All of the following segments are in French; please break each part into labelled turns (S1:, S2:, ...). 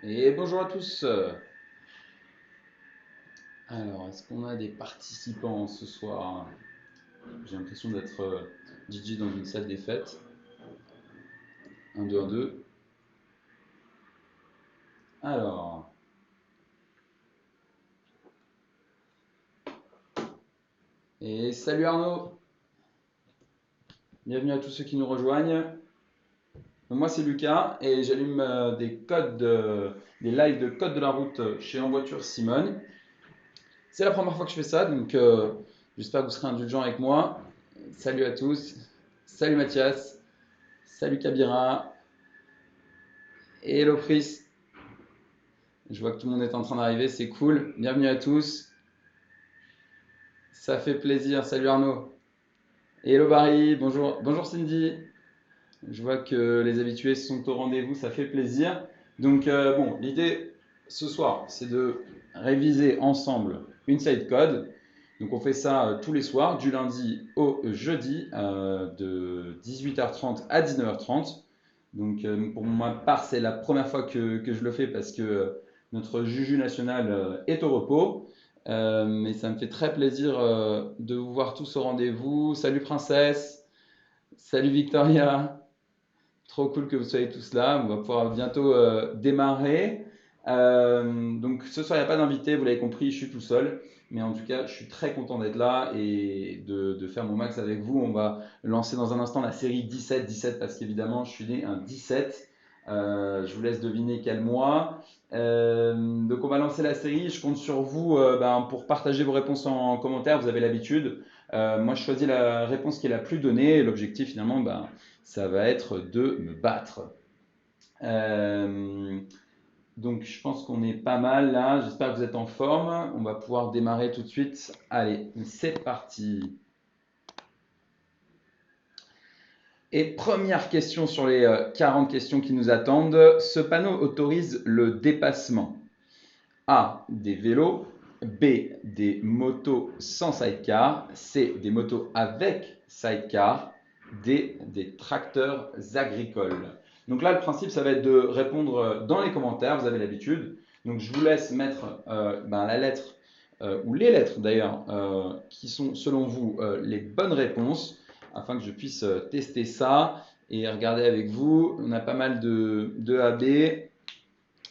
S1: Et bonjour à tous. Alors, est-ce qu'on a des participants ce soir? J'ai l'impression d'être DJ dans une salle des fêtes. 1, 2, 1, 2. Alors, et salut Arnaud. Bienvenue à tous ceux qui nous rejoignent. Moi, c'est Lucas et j'allume des lives de code de la route chez En Voiture Simone. C'est la première fois que je fais ça, donc j'espère que vous serez indulgents avec moi. Salut à tous. Salut Mathias. Salut Kabira. Et Hello Chris. Je vois que tout le monde est en train d'arriver, c'est cool. Bienvenue à tous. Ça fait plaisir. Salut Arnaud. Et hello Barry. Bonjour. Bonjour Cindy. Je vois que les habitués sont au rendez-vous, ça fait plaisir. Donc bon, l'idée ce soir, c'est de réviser ensemble une side code. Donc on fait ça tous les soirs, du lundi au jeudi, de 18h30 à 19h30. Donc pour ma part, c'est la première fois que je le fais parce que notre Juju national est au repos. Mais ça me fait très plaisir de vous voir tous au rendez-vous. Salut Princesse, salut Victoria. Trop cool que vous soyez tous là. On va pouvoir bientôt démarrer. Donc ce soir, il n'y a pas d'invité, vous l'avez compris, je suis tout seul. Mais en tout cas, je suis très content d'être là et de faire mon max avec vous. On va lancer dans un instant la série 17-17 parce qu'évidemment, je suis né un 17. Je vous laisse deviner quel mois. Donc on va lancer la série. Je compte sur vous pour partager vos réponses en commentaire. Vous avez l'habitude. Moi, je choisis la réponse qui est la plus donnée. L'objectif, finalement, ça va être de me battre. Euh, donc je pense qu'on est pas mal là. J'espère que vous êtes en forme. On va pouvoir démarrer tout de suite. Allez, c'est parti. Et première question sur les 40 questions qui nous attendent. Ce panneau autorise le dépassement. A. Des vélos. B. Des motos sans sidecar. C. Des motos avec sidecar. D. Des tracteurs agricoles. Donc là, le principe, ça va être de répondre dans les commentaires, vous avez l'habitude. Donc je vous laisse mettre la lettre, ou les lettres d'ailleurs, qui sont selon vous les bonnes réponses, afin que je puisse tester ça et regarder avec vous. On a pas mal de AB.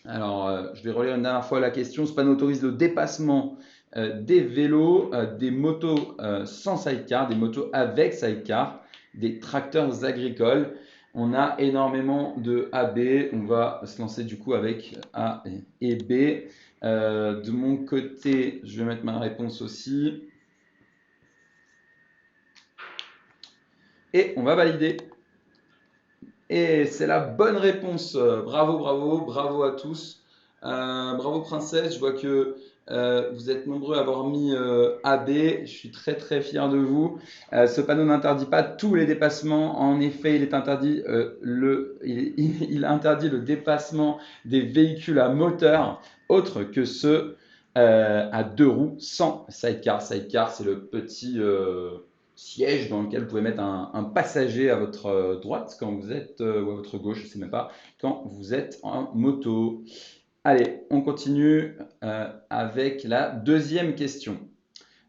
S1: Alors, je vais relire une dernière fois la question. Ce panneau autorise le dépassement des vélos, des motos sans sidecar, des motos avec sidecar, des tracteurs agricoles. On a énormément de A, B. On va se lancer du coup avec A et B. De mon côté, je vais mettre ma réponse aussi. Et on va valider. Et c'est la bonne réponse. Bravo, bravo, bravo à tous. Bravo Princesse, je vois que vous êtes nombreux à avoir mis AB. Je suis très très fier de vous. Ce panneau n'interdit pas tous les dépassements. En effet, il interdit le dépassement des véhicules à moteur autres que ceux à deux roues sans sidecar. Sidecar, c'est le petit siège dans lequel vous pouvez mettre un passager à votre droite quand vous êtes, ou à votre gauche, je ne sais même pas, quand vous êtes en moto. Allez, on continue avec la deuxième question.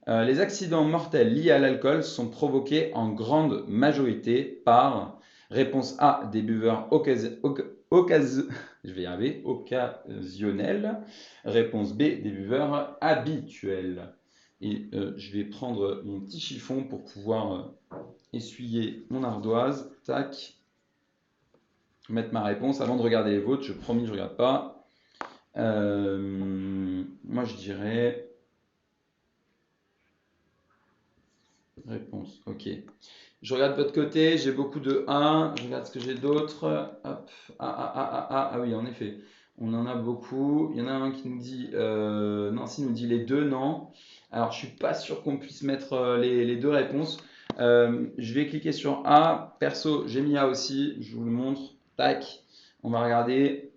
S1: Les accidents mortels liés à l'alcool sont provoqués en grande majorité par, réponse A, des buveurs je vais y arriver, occasionnels, réponse B, des buveurs habituels. Et je vais prendre mon petit chiffon pour pouvoir essuyer mon ardoise. Tac. Mettre ma réponse avant de regarder les vôtres. Je promis, je ne regarde pas. Moi, je dirais réponse. Ok. Je regarde de votre côté. J'ai beaucoup de 1. Je regarde ce que j'ai d'autre. Hop. Ah oui, en effet. On en a beaucoup. Il y en a un qui nous dit. Nancy nous dit les deux, non. Alors, je suis pas sûr qu'on puisse mettre les deux réponses. Je vais cliquer sur A. Perso, j'ai mis A aussi. Je vous le montre. Tac. On va regarder.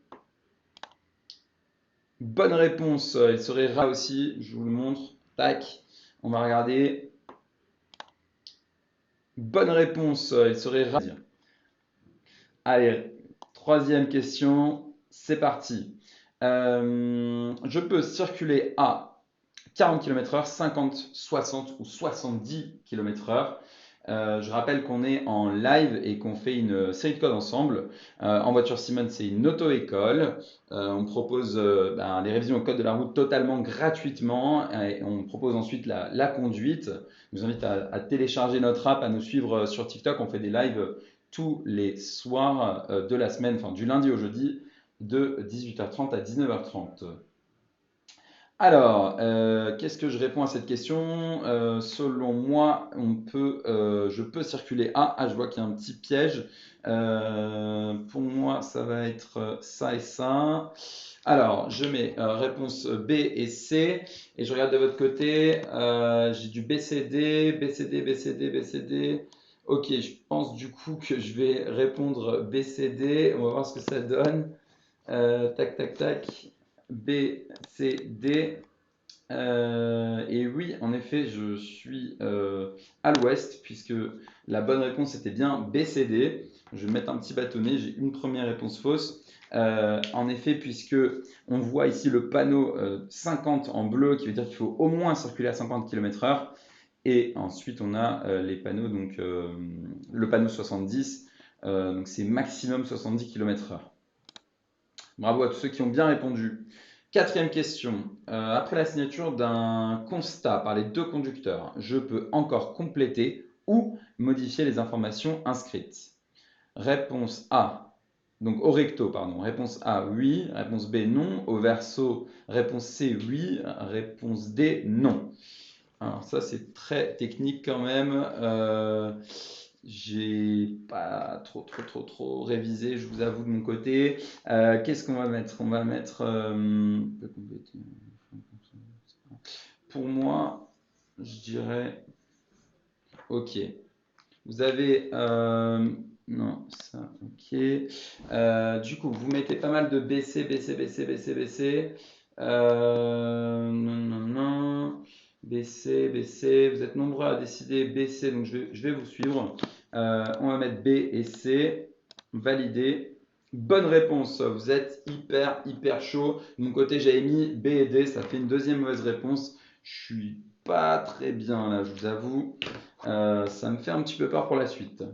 S1: Bonne réponse. Il serait Ra aussi. Je vous le montre. Tac. On va regarder. Bonne réponse. Il serait Ra. Allez, troisième question. C'est parti. Je peux circuler à 40 km/h, 50, 60 ou 70 km/h. Je rappelle qu'on est en live et qu'on fait une série de codes ensemble. En voiture Simone, c'est une auto-école. On propose les révisions au code de la route totalement gratuitement. Et on propose ensuite la conduite. Je vous invite à télécharger notre app, à nous suivre sur TikTok. On fait des lives tous les soirs de la semaine, enfin du lundi au jeudi, de 18h30 à 19h30. Alors, qu'est-ce que je réponds à cette question? Selon moi, je peux circuler A. Ah, je vois qu'il y a un petit piège. Pour moi, ça va être ça et ça. Alors, je mets réponse B et C. Et je regarde de votre côté. J'ai du B, C, D, B, C, D, B, C, D, B, C, D. Ok, je pense du coup que je vais répondre B, C, D. On va voir ce que ça donne. Tac, tac, tac. B, C, D. Et oui, en effet, je suis à l'ouest, puisque la bonne réponse était bien B, C, D. Je vais mettre un petit bâtonnet, j'ai une première réponse fausse. En effet, puisque on voit ici le panneau 50 en bleu, qui veut dire qu'il faut au moins circuler à 50 km/h. Et ensuite, on a les panneaux, donc le panneau 70, donc c'est maximum 70 km/h. Bravo à tous ceux qui ont bien répondu. Quatrième question. Après la signature d'un constat par les deux conducteurs, je peux encore compléter ou modifier les informations inscrites. Réponse A. Donc au recto, pardon. Réponse A, oui. Réponse B, non. Au verso, réponse C, oui. Réponse D, non. Alors ça, c'est très technique quand même. J'ai pas trop révisé, je vous avoue de mon côté. Qu'est-ce qu'on va mettre? On va mettre. Pour moi, je dirais. Ok. Vous avez. Non, ça, ok. Du coup, vous mettez pas mal de BC, BC, BC, BC, BC. Non, non, non. BC, BC. Vous êtes nombreux à décider BC, donc je vais vous suivre. On va mettre B et C. Valider. Bonne réponse. Vous êtes hyper chaud. De mon côté, j'avais mis B et D. Ça fait une deuxième mauvaise réponse. Je suis pas très bien là, je vous avoue. Ça me fait un petit peu peur pour la suite.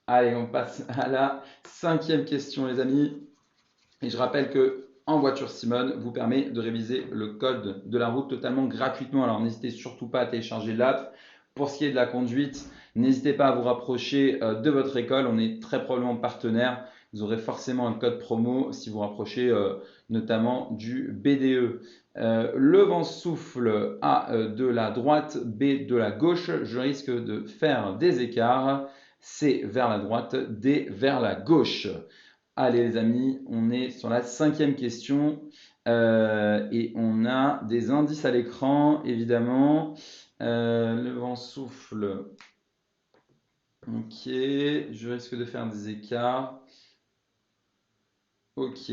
S1: Allez, on passe à la cinquième question, les amis. Et je rappelle que En voiture Simone vous permet de réviser le code de la route totalement gratuitement. Alors n'hésitez surtout pas à télécharger l'app. Pour ce qui est de la conduite, n'hésitez pas à vous rapprocher de votre école. On est très probablement partenaire. Vous aurez forcément un code promo si vous rapprochez notamment du BDE. Le vent souffle A de la droite, B de la gauche. Je risque de faire des écarts. C vers la droite, D vers la gauche. Allez les amis, on est sur la cinquième question et on a des indices à l'écran, évidemment. Le vent souffle. Ok, je risque de faire des écarts. Ok.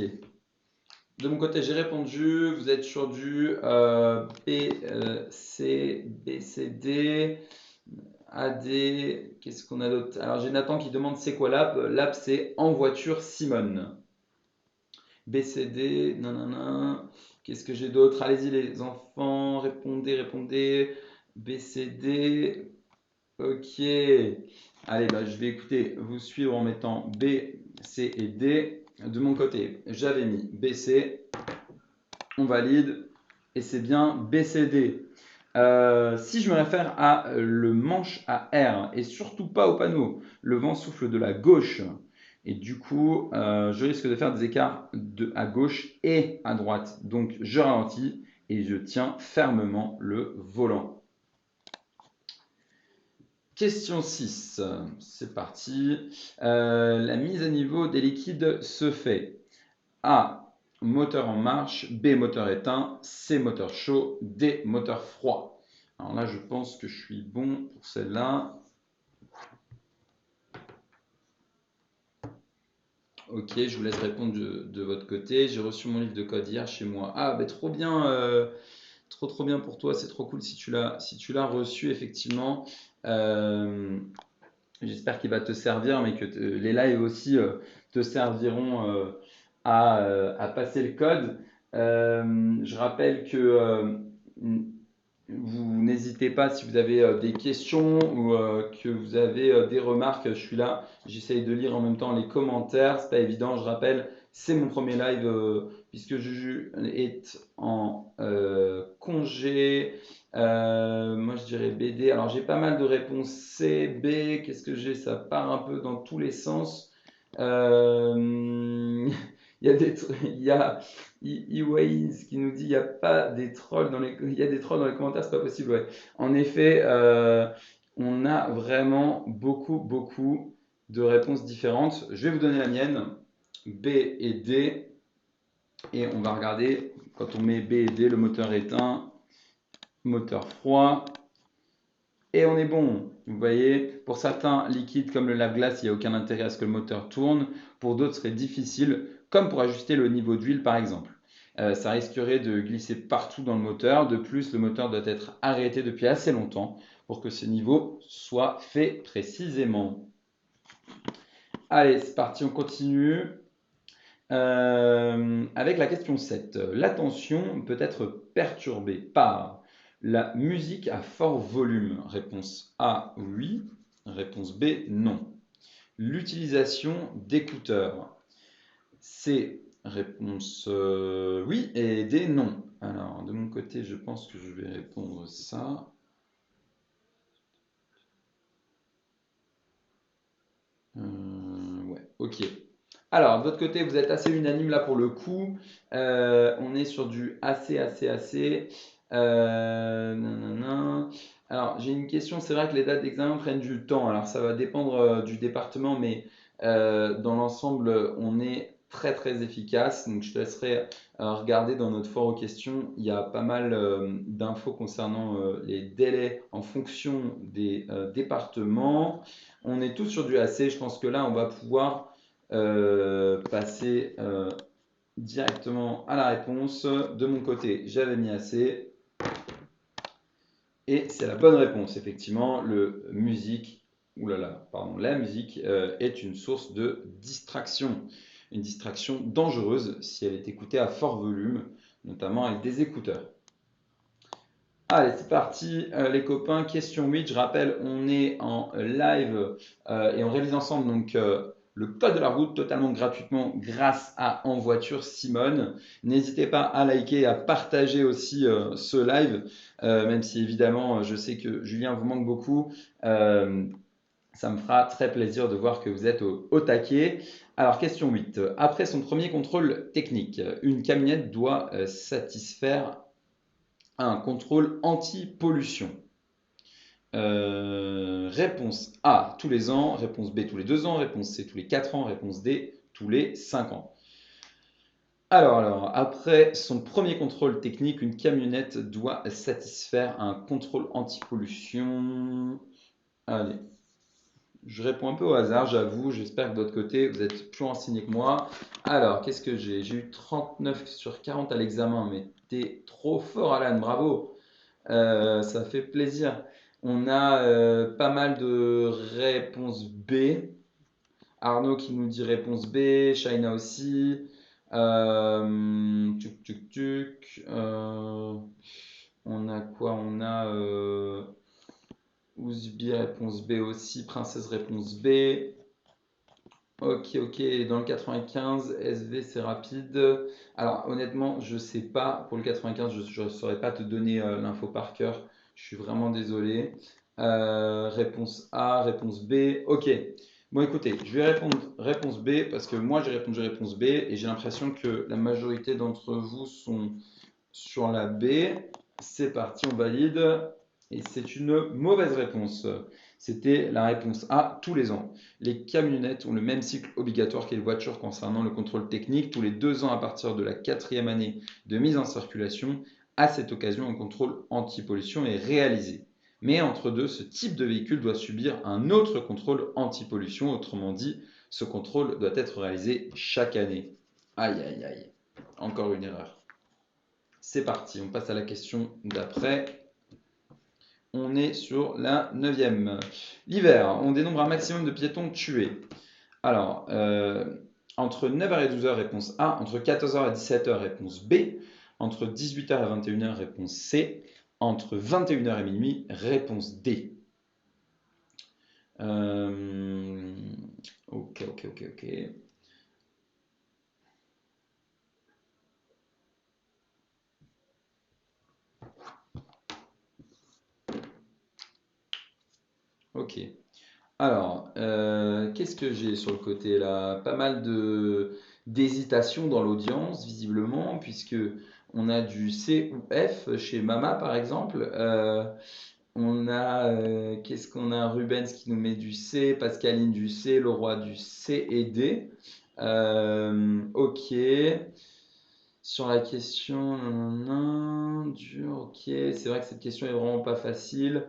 S1: De mon côté, j'ai répondu. Vous êtes sur du B, C, B, C, D. AD, qu'est-ce qu'on a d'autre? Alors j'ai Nathan qui demande c'est quoi l'app? L'app c'est En voiture Simone. BCD, non. Qu'est-ce que j'ai d'autre? Allez-y les enfants, répondez. BCD, ok. Allez, je vais écouter, vous suivre en mettant B, C et D. De mon côté, j'avais mis BC, on valide, et c'est bien BCD. Si je me réfère à le manche à R et surtout pas au panneau, le vent souffle de la gauche et du coup je risque de faire des écarts à gauche et à droite. Donc je ralentis et je tiens fermement le volant. Question 6, c'est parti. La mise à niveau des liquides se fait. A. Moteur en marche. B. Moteur éteint. C. Moteur chaud. D. Moteur froid. Alors là, je pense que je suis bon pour celle-là. Ok, je vous laisse répondre de votre côté. J'ai reçu mon livre de code hier chez moi. Ah, trop bien, trop bien pour toi. C'est trop cool si tu l'as reçu effectivement. J'espère qu'il va te servir, mais que les lives aussi te serviront à passer le code. Je rappelle que vous n'hésitez pas si vous avez des questions ou que vous avez des remarques. Je suis là, j'essaye de lire en même temps les commentaires. C'est pas évident, je rappelle, c'est mon premier live puisque Juju est en congé. Moi, je dirais BD. Alors, j'ai pas mal de réponses C, B. Qu'est-ce que j'ai? Ça part un peu dans tous les sens. Il y a il y a Iwaïs qui nous dit il y a pas des trolls dans il y a des trolls dans les commentaires, c'est pas possible. Ouais. En effet, on a vraiment beaucoup de réponses différentes. Je vais vous donner la mienne, B et D, et on va regarder. Quand on met B et D, le moteur éteint, moteur froid. Et on est bon. Vous voyez, pour certains liquides comme le lave-glace, il n'y a aucun intérêt à ce que le moteur tourne. Pour d'autres, ce serait difficile, comme pour ajuster le niveau d'huile par exemple. Ça risquerait de glisser partout dans le moteur. De plus, le moteur doit être arrêté depuis assez longtemps pour que ce niveau soit fait précisément. Allez, c'est parti, on continue. Avec la question 7. L'attention peut être perturbée par la musique à fort volume. Réponse A, oui. Réponse B, non. L'utilisation d'écouteurs. C, réponse oui. Et D, non. Alors, de mon côté, je pense que je vais répondre ça. Ouais, ok. Alors, de votre côté, vous êtes assez unanime là pour le coup. On est sur du assez. Nanana. Alors, j'ai une question. C'est vrai que les dates d'examen prennent du temps. Alors, ça va dépendre du département, mais dans l'ensemble, on est très efficace. Donc, je te laisserai regarder dans notre foire aux questions. Il y a pas mal d'infos concernant les délais en fonction des départements. On est tous sur du AC. Je pense que là, on va pouvoir passer directement à la réponse. De mon côté, j'avais mis AC. Et c'est la bonne réponse, effectivement. La musique est une source de distraction. Une distraction dangereuse si elle est écoutée à fort volume, notamment avec des écouteurs. Allez, c'est parti, les copains. Question 8. Je rappelle, on est en live et on révise ensemble donc, le code de la route totalement gratuitement grâce à En Voiture Simone. N'hésitez pas à liker et à partager aussi ce live, même si évidemment, je sais que Julien vous manque beaucoup. Ça me fera très plaisir de voir que vous êtes au taquet. Alors, question 8. Après son premier contrôle technique, une camionnette doit satisfaire un contrôle anti-pollution. Réponse A, tous les ans. Réponse B, tous les 2 ans. Réponse C, tous les 4 ans. Réponse D, tous les 5 ans. Alors, après son premier contrôle technique, une camionnette doit satisfaire un contrôle anti-pollution. Allez, je réponds un peu au hasard, j'avoue. J'espère que de votre côté, vous êtes plus renseigné que moi. Alors, qu'est-ce que j'ai? J'ai eu 39 sur 40 à l'examen, mais t'es trop fort, Alan, bravo. Ça fait plaisir. On a pas mal de réponses B. Arnaud qui nous dit réponse B, Shaina aussi. On a quoi? On a Ouzbi réponse B aussi, Princesse réponse B. Ok, dans le 95, SV c'est rapide. Alors honnêtement, je sais pas, pour le 95, je ne saurais pas te donner l'info par cœur. Je suis vraiment désolé. Réponse A, réponse B. Ok. Bon écoutez, je vais répondre réponse B parce que moi j'ai répondu réponse B et j'ai l'impression que la majorité d'entre vous sont sur la B. C'est parti, on valide. Et c'est une mauvaise réponse. C'était la réponse A, tous les ans. Les camionnettes ont le même cycle obligatoire que les voitures concernant le contrôle technique. Tous les 2 ans à partir de la 4e année de mise en circulation. À cette occasion, un contrôle anti-pollution est réalisé. Mais entre deux, ce type de véhicule doit subir un autre contrôle anti-pollution. Autrement dit, ce contrôle doit être réalisé chaque année. Aïe. Encore une erreur. C'est parti, on passe à la question d'après. On est sur la 9e. L'hiver, on dénombre un maximum de piétons tués. Alors, Entre 9h et 12h, réponse A. Entre 14h et 17h, réponse B. Entre 18h et 21h, réponse C. Entre 21h et minuit, réponse D. Ok. Ok. Alors, qu'est-ce que j'ai sur le côté là? Pas mal d'hésitation dans l'audience, visiblement, puisque on a du C ou F chez Mama, par exemple. On a, qu'est-ce qu'on a? Rubens qui nous met du C, Pascaline du C, Leroy du C et D. Ok. Sur la question, dur, ok. C'est vrai que cette question est vraiment pas facile.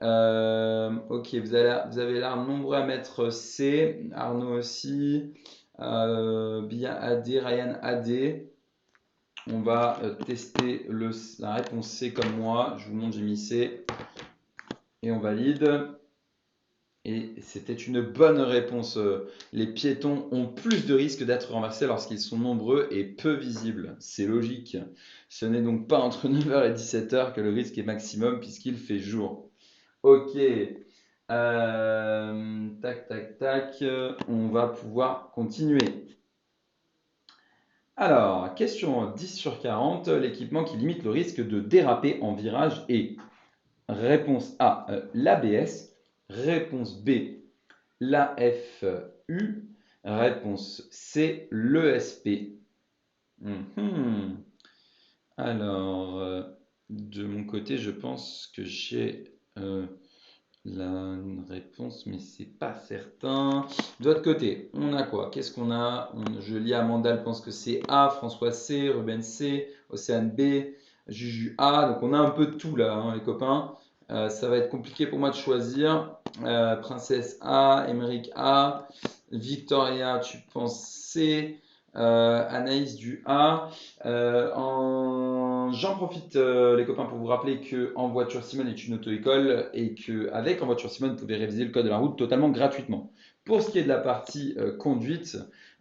S1: Ok, vous avez l'air nombreux à mettre C, Arnaud aussi, bien AD, Ryan AD. On va tester la réponse C comme moi. Je vous montre, j'ai mis C et on valide. Et c'était une bonne réponse. Les piétons ont plus de risques d'être renversés lorsqu'ils sont nombreux et peu visibles. C'est logique. Ce n'est donc pas entre 9h et 17h que le risque est maximum puisqu'il fait jour. Ok. Tac. On va pouvoir continuer. Alors, question 10 sur 40. L'équipement qui limite le risque de déraper en virage est réponse A, l'ABS. Réponse B, l'AFU. Réponse C, l'ESP. Alors, de mon côté, je pense que j'ai la réponse, mais c'est pas certain. De l'autre côté, on a quoi? Qu'est-ce qu'on a? Je lis Amanda, elle pense que c'est A, François C, Ruben C, Océane B, Juju A. Donc on a un peu de tout là, hein, les copains. Ça va être compliqué pour moi de choisir. Princesse A, Émeric A, Victoria, tu penses C, Anaïs du A. J'en profite, les copains, pour vous rappeler que En Voiture Simone est une auto-école et qu'avec En Voiture Simone, vous pouvez réviser le code de la route totalement gratuitement. Pour ce qui est de la partie conduite,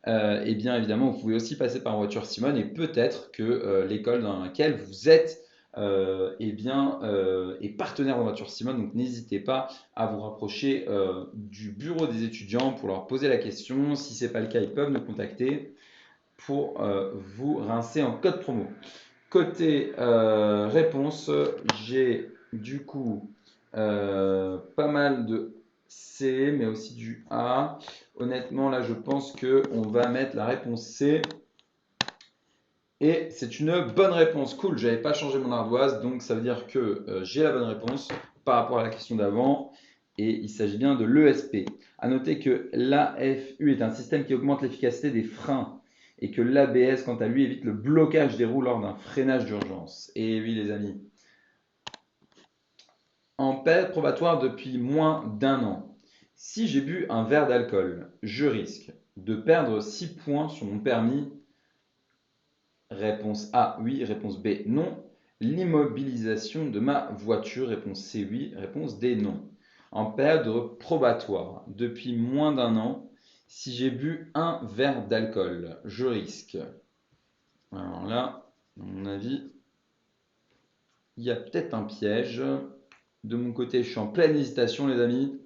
S1: eh bien évidemment, vous pouvez aussi passer par En Voiture Simone et peut-être que l'école dans laquelle vous êtes est partenaire d'En Voiture Simone. Donc n'hésitez pas à vous rapprocher du bureau des étudiants pour leur poser la question. Si ce n'est pas le cas, ils peuvent nous contacter pour vous rincer en code promo. Côté réponse, j'ai du coup pas mal de C, mais aussi du A. Honnêtement, là, je pense qu'on va mettre la réponse C. Et c'est une bonne réponse. Cool, j'avais pas changé mon ardoise, donc ça veut dire que j'ai la bonne réponse par rapport à la question d'avant. Et il s'agit bien de l'ESP. À noter que l'AFU est un système qui augmente l'efficacité des freins et que l'ABS, quant à lui, évite le blocage des roues lors d'un freinage d'urgence. Et oui, les amis. En période probatoire depuis moins d'un an, si j'ai bu un verre d'alcool, je risque de perdre 6 points sur mon permis. Réponse A, oui. Réponse B, non. L'immobilisation de ma voiture. Réponse C, oui. Réponse D, non. En période probatoire, depuis moins d'un an, si j'ai bu un verre d'alcool, je risque. Alors là, à mon avis, il y a peut-être un piège. De mon côté, je suis en pleine hésitation, les amis.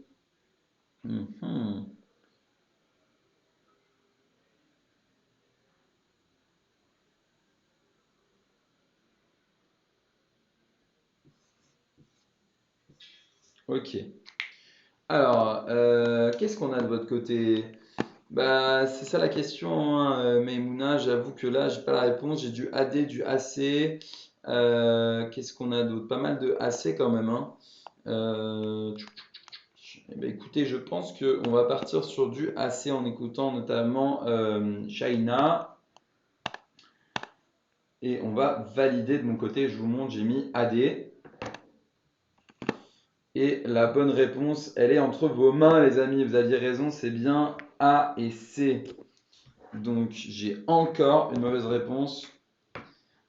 S1: Ok. Alors, qu'est-ce qu'on a de votre côté? Bah, c'est ça la question, hein, Maïmouna. J'avoue que là, j'ai pas la réponse. J'ai du AD, du AC. Qu'est-ce qu'on a d'autre? Pas mal de AC quand même, hein. Eh ben, écoutez, je pense qu'on va partir sur du AC en écoutant notamment Shaina. Et on va valider de mon côté. Je vous montre, j'ai mis AD. Et la bonne réponse, elle est entre vos mains, les amis. Vous aviez raison, c'est bien A et C. Donc, j'ai encore une mauvaise réponse.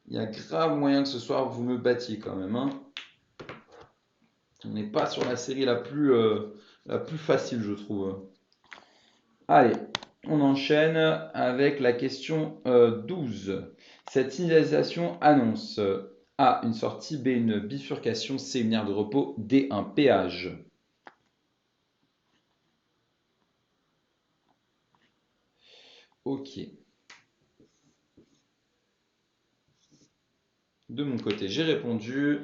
S1: Il y a grave moyen que ce soir, vous me battiez quand même, hein. On n'est pas sur la série la plus facile, je trouve. Allez, On enchaîne avec la question 12. Cette signalisation annonce A, une sortie, B, une bifurcation, C, une aire de repos, D, un péage. Ok. De mon côté, j'ai répondu.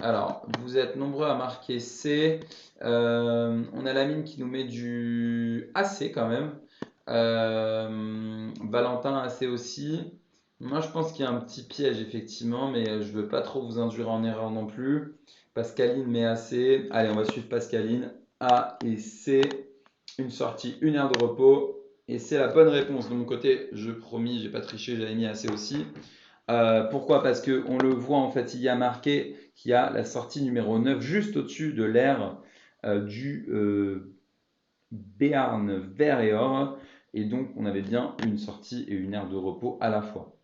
S1: Alors, vous êtes nombreux à marquer C. On a la mine qui nous met du AC quand même. Valentin AC aussi. Moi, je pense qu'il y a un petit piège effectivement, mais je ne veux pas trop vous induire en erreur non plus. Pascaline met AC. Allez, on va suivre Pascaline. A et C. Une sortie, une aire de repos. Et c'est la bonne réponse. De mon côté, je promis, j'ai pas triché, j'avais mis AC aussi. Pourquoi? Parce qu'on le voit, en fait, il y a marqué qu'il y a la sortie numéro 9 juste au-dessus de l'aire du Béarn vert et or. Et donc, on avait bien une sortie et une aire de repos à la fois.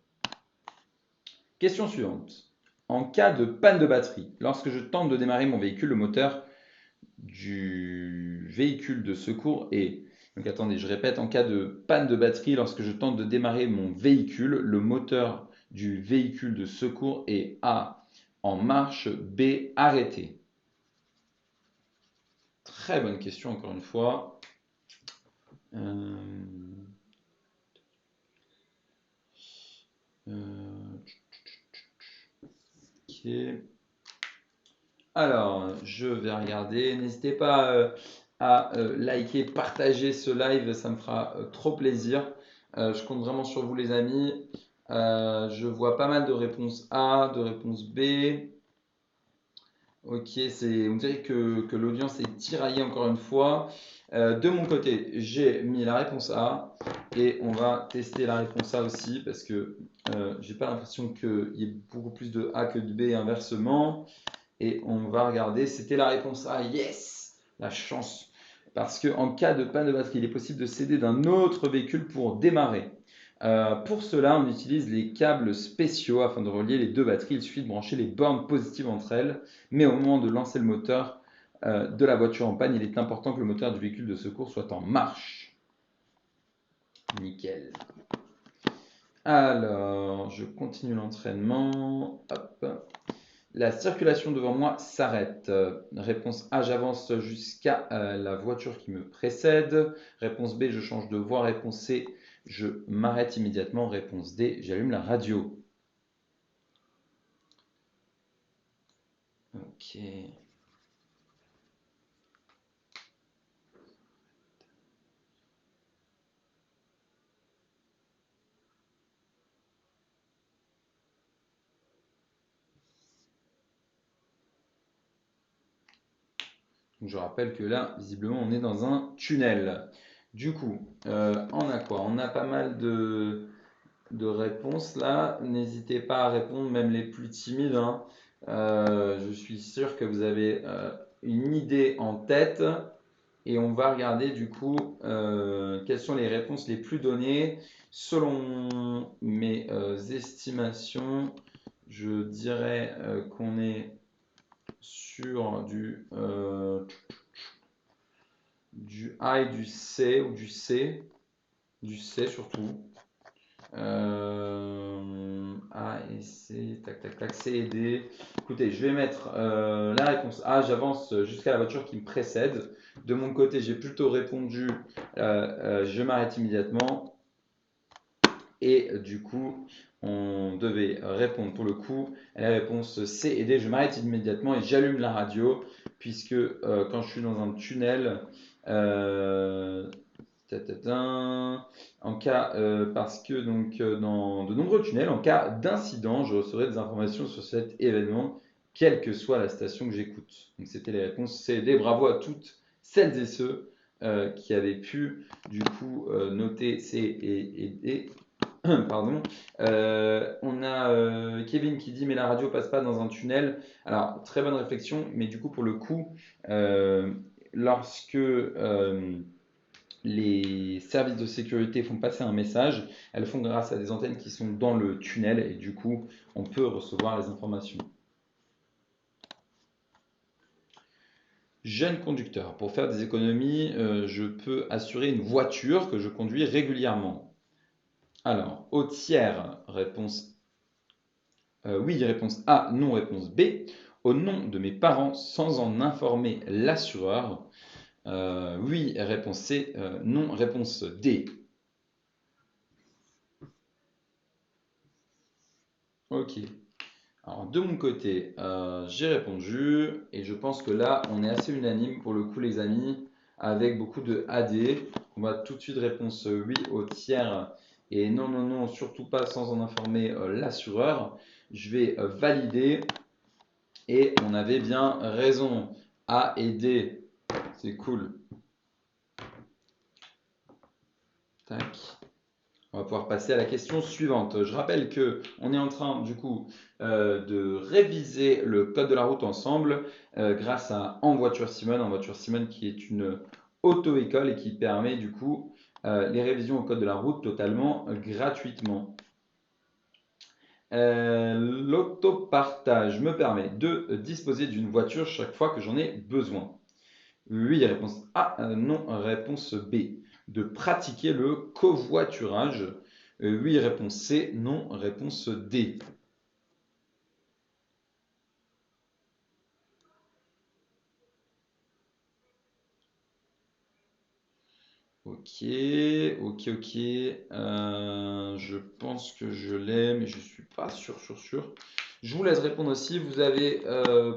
S1: Question suivante. En cas de panne de batterie, lorsque je tente de démarrer mon véhicule, le moteur du véhicule de secours est... Donc attendez, je répète, en cas de panne de batterie, lorsque je tente de démarrer mon véhicule, le moteur du véhicule de secours est A, en marche, B, arrêté. Très bonne question encore une fois. Euh, ok. Alors, je vais regarder. N'hésitez pas à liker, partager ce live, ça me fera trop plaisir. Je compte vraiment sur vous, les amis. Je vois pas mal de réponses A, de réponses B. Ok, on dirait que l'audience est tiraillée encore une fois. De mon côté, j'ai mis la réponse A et on va tester la réponse A aussi parce que j'ai pas l'impression qu'il y ait beaucoup plus de A que de B et inversement. Et on va regarder, c'était la réponse A, yes, la chance. Parce qu'en cas de panne de batterie, il est possible de s'aider d'un autre véhicule pour démarrer. Pour cela, on utilise les câbles spéciaux afin de relier les deux batteries. Il suffit de brancher les bornes positives entre elles. Mais au moment de lancer le moteur de la voiture en panne, il est important que le moteur du véhicule de secours soit en marche. Nickel. Alors, je continue l'entraînement. Hop. La circulation devant moi s'arrête. Réponse A, j'avance jusqu'à la voiture qui me précède. Réponse B, je change de voie. Réponse C, je m'arrête immédiatement. Réponse D, j'allume la radio. Ok. Donc, je rappelle que là, visiblement, on est dans un tunnel. Du coup, on a quoi? On a pas mal de réponses là. N'hésitez pas à répondre, même les plus timides, hein. Je suis sûr que vous avez une idée en tête. Et on va regarder du coup quelles sont les réponses les plus données. Selon mes estimations, je dirais qu'on est sur du A et du C, ou du C surtout. A et C, tac tac tac, C et D. Écoutez, je vais mettre la réponse A, j'avance jusqu'à la voiture qui me précède. De mon côté, j'ai plutôt répondu je m'arrête immédiatement. Et du coup, on devait répondre pour le coup à la réponse C et D, je m'arrête immédiatement et j'allume la radio, puisque quand je suis dans un tunnel, en cas, parce que donc dans de nombreux tunnels, en cas d'incident, je recevrai des informations sur cet événement, quelle que soit la station que j'écoute. Donc c'était les réponses C et D. Bravo à toutes celles et ceux qui avaient pu du coup noter C et D. Pardon. On a Kevin qui dit mais la radio passe pas dans un tunnel. Alors très bonne réflexion, mais du coup pour le coup, lorsque les services de sécurité font passer un message, elles font grâce à des antennes qui sont dans le tunnel et du coup on peut recevoir les informations. Jeune conducteur, pour faire des économies, je peux assurer une voiture que je conduis régulièrement. Alors, au tiers, réponse oui, réponse A, non, réponse B. Au nom de mes parents, sans en informer l'assureur. Oui, réponse C, non, réponse D. Ok. Alors, de mon côté, j'ai répondu et je pense que là, on est assez unanime pour le coup, les amis, avec beaucoup de AD. On va tout de suite réponse oui au tiers et non, non, non, surtout pas sans en informer l'assureur. Je vais valider et on avait bien raison. A et D, c'est cool. Tac. On va pouvoir passer à la question suivante. Je rappelle que on est en train du coup de réviser le code de la route ensemble grâce à En Voiture Simone. En Voiture Simone qui est une auto-école et qui permet du coup les révisions au code de la route totalement gratuitement. L'autopartage me permet de disposer d'une voiture chaque fois que j'en ai besoin. Oui, réponse A, non, réponse B. De pratiquer le covoiturage. Oui, réponse C, non, réponse D. Ok, ok, ok. Je pense que je l'ai, mais je ne suis pas sûr. Je vous laisse répondre aussi. Vous avez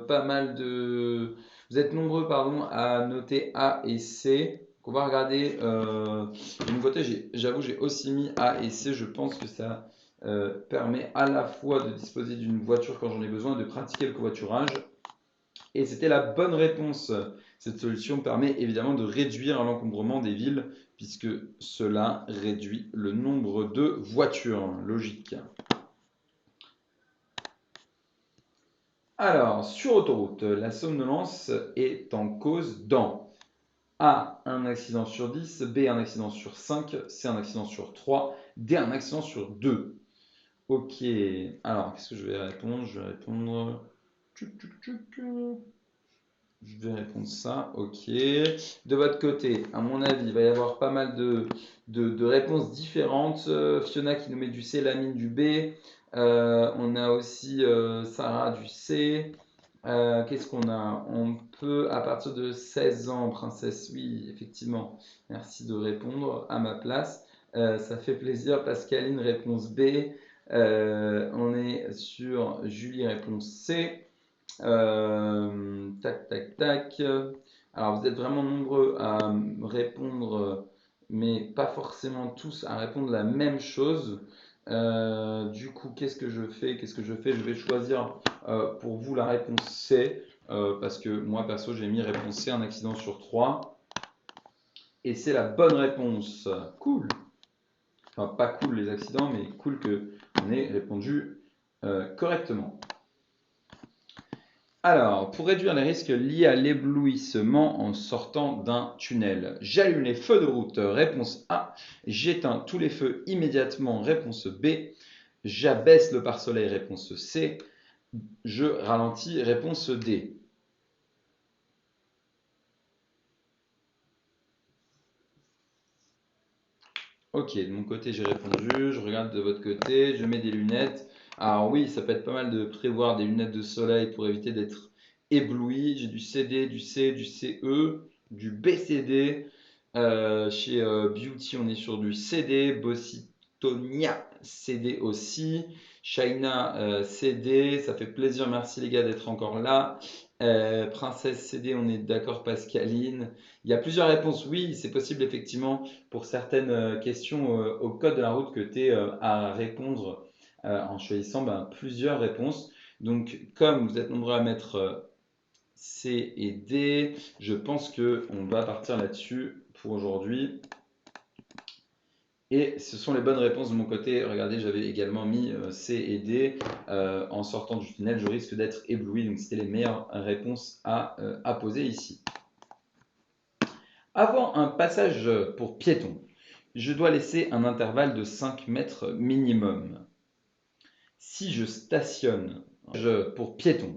S1: pas mal de... Vous êtes nombreux, pardon, à noter A et C. On va regarder. De mon côté, j'avoue, j'ai aussi mis A et C. Je pense que ça permet à la fois de disposer d'une voiture quand j'en ai besoin et de pratiquer le covoiturage. Et c'était la bonne réponse. Cette solution permet évidemment de réduire l'encombrement des villes puisque cela réduit le nombre de voitures. Logique. Alors, sur autoroute, la somnolence est en cause dans A, un accident sur 10, B, un accident sur 5, C, un accident sur 3, D, un accident sur 2. Ok, alors qu'est-ce que je vais répondre? Je vais répondre... Je vais répondre ça, ok. De votre côté, à mon avis, il va y avoir pas mal de réponses différentes. Fiona qui nous met du C, Lamine du B. On a aussi Sarah du C. Qu'est-ce qu'on a? On peut, à partir de 16 ans, princesse, oui, effectivement. Merci de répondre à ma place. Ça fait plaisir. Pascaline, réponse B. On est sur Julie, réponse C. Tac, tac, tac. Alors, vous êtes vraiment nombreux à répondre, mais pas forcément tous à répondre la même chose. Du coup, qu'est-ce que je fais? Je vais choisir pour vous la réponse C, parce que moi, perso, j'ai mis réponse C, un accident sur 3. Et c'est la bonne réponse. Cool. Enfin, pas cool les accidents, mais cool qu'on ait répondu correctement. Alors, pour réduire les risques liés à l'éblouissement en sortant d'un tunnel, j'allume les feux de route, réponse A. J'éteins tous les feux immédiatement, réponse B. J'abaisse le pare-soleil, réponse C. Je ralentis, réponse D. Ok, de mon côté j'ai répondu, je regarde de votre côté, je mets des lunettes. Alors oui, ça peut être pas mal de prévoir des lunettes de soleil pour éviter d'être ébloui. J'ai du CD, du C, du CE, du BCD. Chez Beauty, on est sur du CD, Bossitonia CD aussi, Shaina CD. Ça fait plaisir, merci les gars d'être encore là. Princesse CD, on est d'accord, Pascaline. Il y a plusieurs réponses. Oui, c'est possible effectivement pour certaines questions au code de la route que tu es à répondre en choisissant plusieurs réponses. Donc, comme vous êtes nombreux à mettre C et D, je pense qu'on va partir là-dessus pour aujourd'hui. Et ce sont les bonnes réponses de mon côté. Regardez, j'avais également mis C et D. En sortant du tunnel, je risque d'être ébloui. Donc, c'était les meilleures réponses à poser ici. Avant un passage pour piétons, je dois laisser un intervalle de 5 mètres minimum. Si je stationne pour piétons,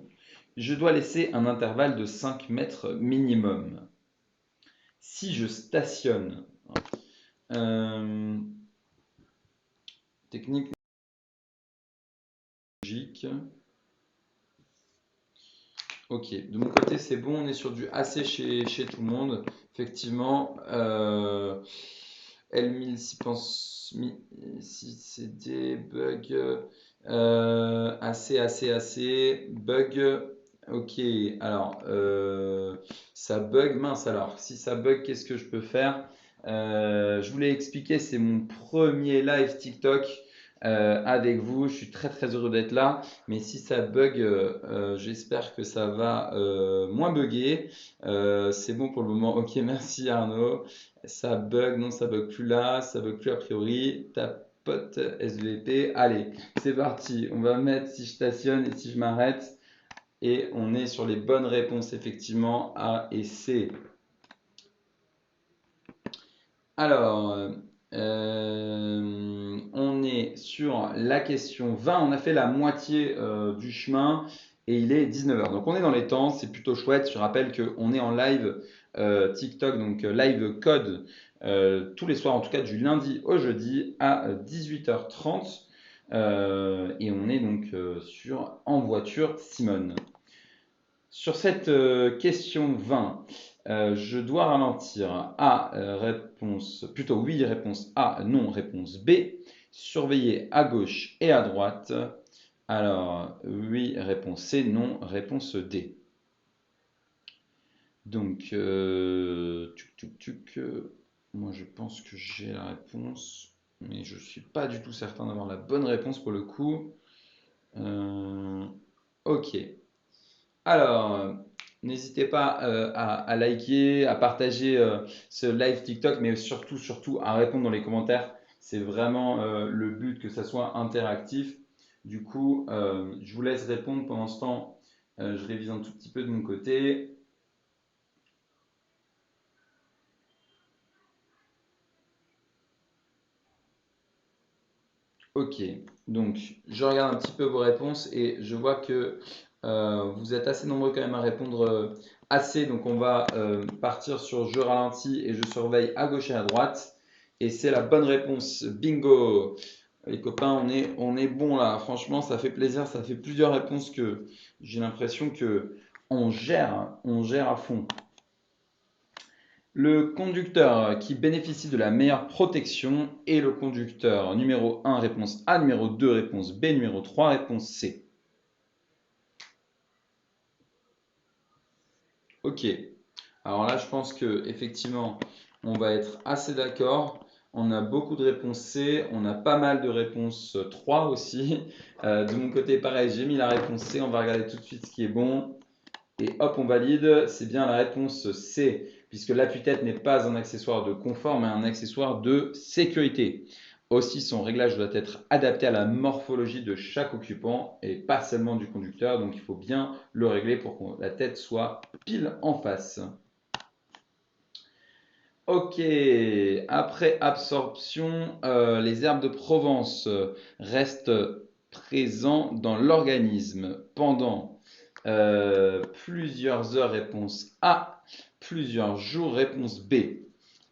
S1: je dois laisser un intervalle de 5 mètres minimum. Si je stationne, euh, technique logique. Ok, de mon côté c'est bon, on est sur du AC chez tout le monde. Effectivement, L1006 pense si CD, bug, AC, bug. Ok, alors ça bug, mince alors. Si ça bug, qu'est-ce que je peux faire? Je vous l'ai expliqué, c'est mon premier live TikTok avec vous. Je suis très très heureux d'être là. Mais si ça bug, j'espère que ça va moins bugger. C'est bon pour le moment. Ok, merci Arnaud. Ça bug, non, ça bug plus là, ça bug plus a priori. Tapote SVP. Allez, c'est parti. On va mettre si je stationne et si je m'arrête. Et on est sur les bonnes réponses, effectivement, A et C. Alors, on est sur la question 20. On a fait la moitié du chemin et il est 19 heures. Donc, on est dans les temps. C'est plutôt chouette. Je rappelle qu'on est en live TikTok, donc live code tous les soirs, en tout cas du lundi au jeudi à 18h30. Et on est donc sur En voiture Simone. Sur cette question 20, je dois ralentir. A, réponse, plutôt oui, réponse A, non, réponse B. Surveiller à gauche et à droite. Alors, oui, réponse C, non, réponse D. Donc, moi je pense que j'ai la réponse, mais je ne suis pas du tout certain d'avoir la bonne réponse pour le coup. Ok. Alors, n'hésitez pas à liker, à partager ce live TikTok, mais surtout à répondre dans les commentaires. C'est vraiment le but que ça soit interactif. Du coup, je vous laisse répondre pendant ce temps. Je révise un tout petit peu de mon côté. Ok, donc je regarde un petit peu vos réponses et je vois que vous êtes assez nombreux quand même à répondre assez. Donc on va partir sur je ralentis et je surveille à gauche et à droite. Et c'est la bonne réponse. Bingo! Les copains, on est bon là. Franchement, ça fait plaisir. Ça fait plusieurs réponses que j'ai l'impression que on gère à fond. Le conducteur qui bénéficie de la meilleure protection est le conducteur numéro 1, réponse A, numéro 2, réponse B, numéro 3, réponse C. Ok. Alors là, je pense que effectivement, on va être assez d'accord. On a beaucoup de réponses C, on a pas mal de réponses 3 aussi. De mon côté, pareil, j'ai mis la réponse C. On va regarder tout de suite ce qui est bon. Et hop, on valide. C'est bien la réponse C, puisque l'appui-tête n'est pas un accessoire de confort, mais un accessoire de sécurité. Aussi, son réglage doit être adapté à la morphologie de chaque occupant et pas seulement du conducteur. Donc, il faut bien le régler pour que la tête soit pile en face. Ok, après absorption, les herbes de Provence restent présents dans l'organisme pendant plusieurs heures, réponse A, plusieurs jours, réponse B.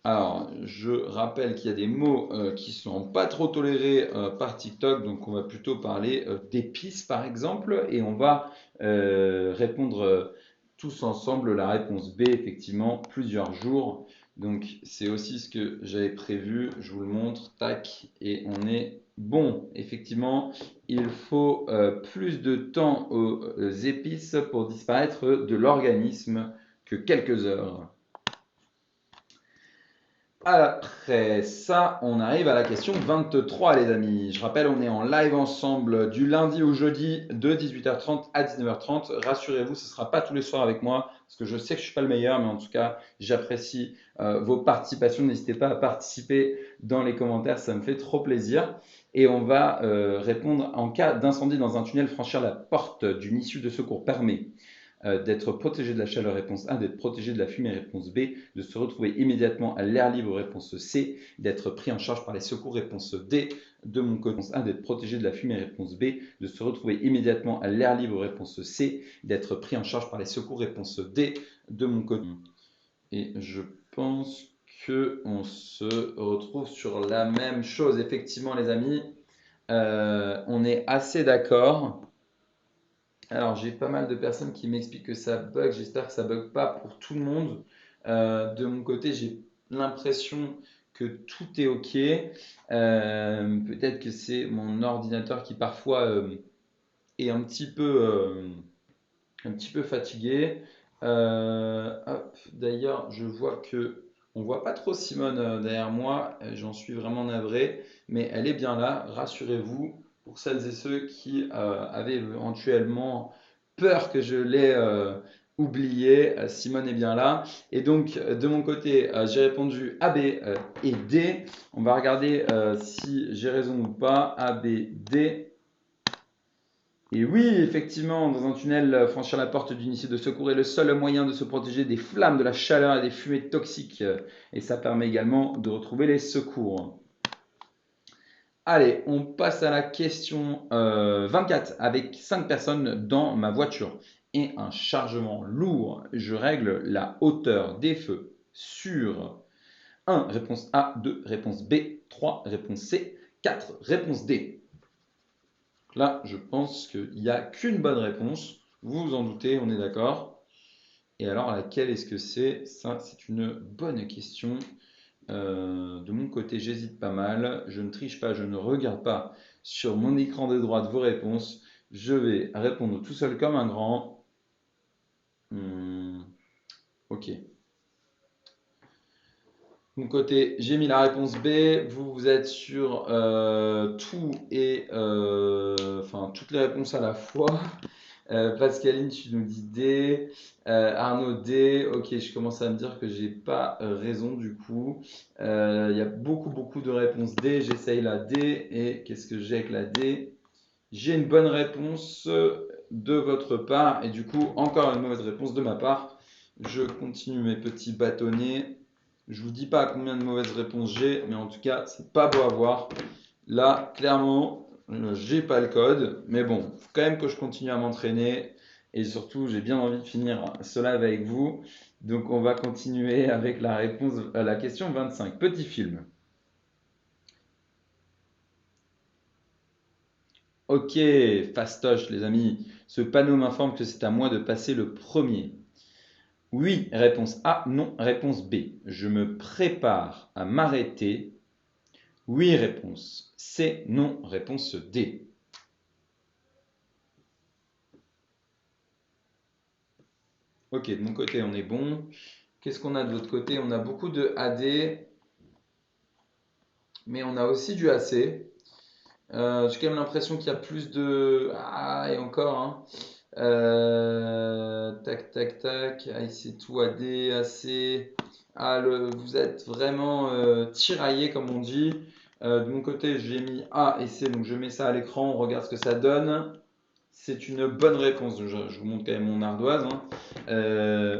S1: Alors, je rappelle qu'il y a des mots qui ne sont pas trop tolérés par TikTok, donc on va plutôt parler d'épices par exemple, et on va répondre tous ensemble la réponse B, effectivement, plusieurs jours. Donc c'est aussi ce que j'avais prévu, je vous le montre, tac, et on est bon. Effectivement, il faut plus de temps aux épices pour disparaître de l'organisme que quelques heures. Après ça, on arrive à la question 23, les amis. Je rappelle, on est en live ensemble du lundi au jeudi de 18h30 à 19h30. Rassurez-vous, ce ne sera pas tous les soirs avec moi, parce que je sais que je ne suis pas le meilleur, mais en tout cas, j'apprécie vos participations. N'hésitez pas à participer dans les commentaires, ça me fait trop plaisir. Et on va répondre en cas d'incendie dans un tunnel, franchir la porte d'une issue de secours permet. d'être protégé de la chaleur, réponse A, d'être protégé de la fumée, réponse B, de se retrouver immédiatement à l'air libre, réponse C, d'être pris en charge par les secours, réponse D. De mon côté, réponse A, d'être protégé de la fumée, réponse B, de se retrouver immédiatement à l'air libre, réponse C, d'être pris en charge par les secours, réponse D. De mon côté. Et je pense qu'on se retrouve sur la même chose. Effectivement, les amis, on est assez d'accord. Alors, j'ai pas mal de personnes qui m'expliquent que ça bug. J'espère que ça bug pas pour tout le monde. De mon côté, j'ai l'impression que tout est OK. Peut-être que c'est mon ordinateur qui parfois est un petit peu fatigué. D'ailleurs, je vois que on voit pas trop Simone derrière moi. J'en suis vraiment navré, mais elle est bien là. Rassurez-vous, pour celles et ceux qui avaient éventuellement peur que je l'ai oublié, Simone est bien là. Et donc, de mon côté, j'ai répondu A, B et D. On va regarder si j'ai raison ou pas. A, B, D. Et oui, effectivement, dans un tunnel, franchir la porte d'une issue de secours est le seul moyen de se protéger des flammes, de la chaleur et des fumées toxiques. Et ça permet également de retrouver les secours. Allez, on passe à la question 24. Avec 5 personnes dans ma voiture et un chargement lourd, je règle la hauteur des feux sur 1, réponse A, 2, réponse B, 3, réponse C, 4, réponse D. Là, je pense qu'il n'y a qu'une bonne réponse. Vous vous en doutez, on est d'accord. Et alors, laquelle est-ce que c'est? Ça, c'est une bonne question. De mon côté, j'hésite pas mal. Je ne triche pas, je ne regarde pas sur mon écran de droite vos réponses. Je vais répondre tout seul comme un grand. Ok. De mon côté, j'ai mis la réponse B. Vous êtes sur tout et enfin toutes les réponses à la fois. Pascaline, tu nous dis D. Arnaud, D. Ok, je commence à me dire que j'ai pas raison du coup. Il y a beaucoup de réponses D. J'essaye la D. Et qu'est-ce que j'ai avec la D? J'ai une bonne réponse de votre part. Et du coup, encore une mauvaise réponse de ma part. Je continue mes petits bâtonnets. Je vous dis pas combien de mauvaises réponses j'ai, mais en tout cas, c'est pas beau à voir. Là, clairement, j'ai pas le code, mais bon, faut quand même que je continue à m'entraîner et surtout, j'ai bien envie de finir ce live avec vous. Donc, on va continuer avec la réponse à la question 25. Petit film. Ok, fastoche, les amis. Ce panneau m'informe que c'est à moi de passer le premier. Oui, réponse A. Non, réponse B. Je me prépare à m'arrêter. Oui, réponse C. Non, réponse D. Ok, de mon côté, on est bon. Qu'est-ce qu'on a de l'autre côté? On a beaucoup de AD, mais on a aussi du AC. J'ai quand même l'impression qu'il y a plus de... Ah, et encore, hein. Tac, tac, tac. Ah, c'est tout AD, AC. Ah, vous êtes vraiment tiraillé, comme on dit. De mon côté, j'ai mis A et C, donc je mets ça à l'écran. On regarde ce que ça donne. C'est une bonne réponse. Je vous montre quand même mon ardoise, hein.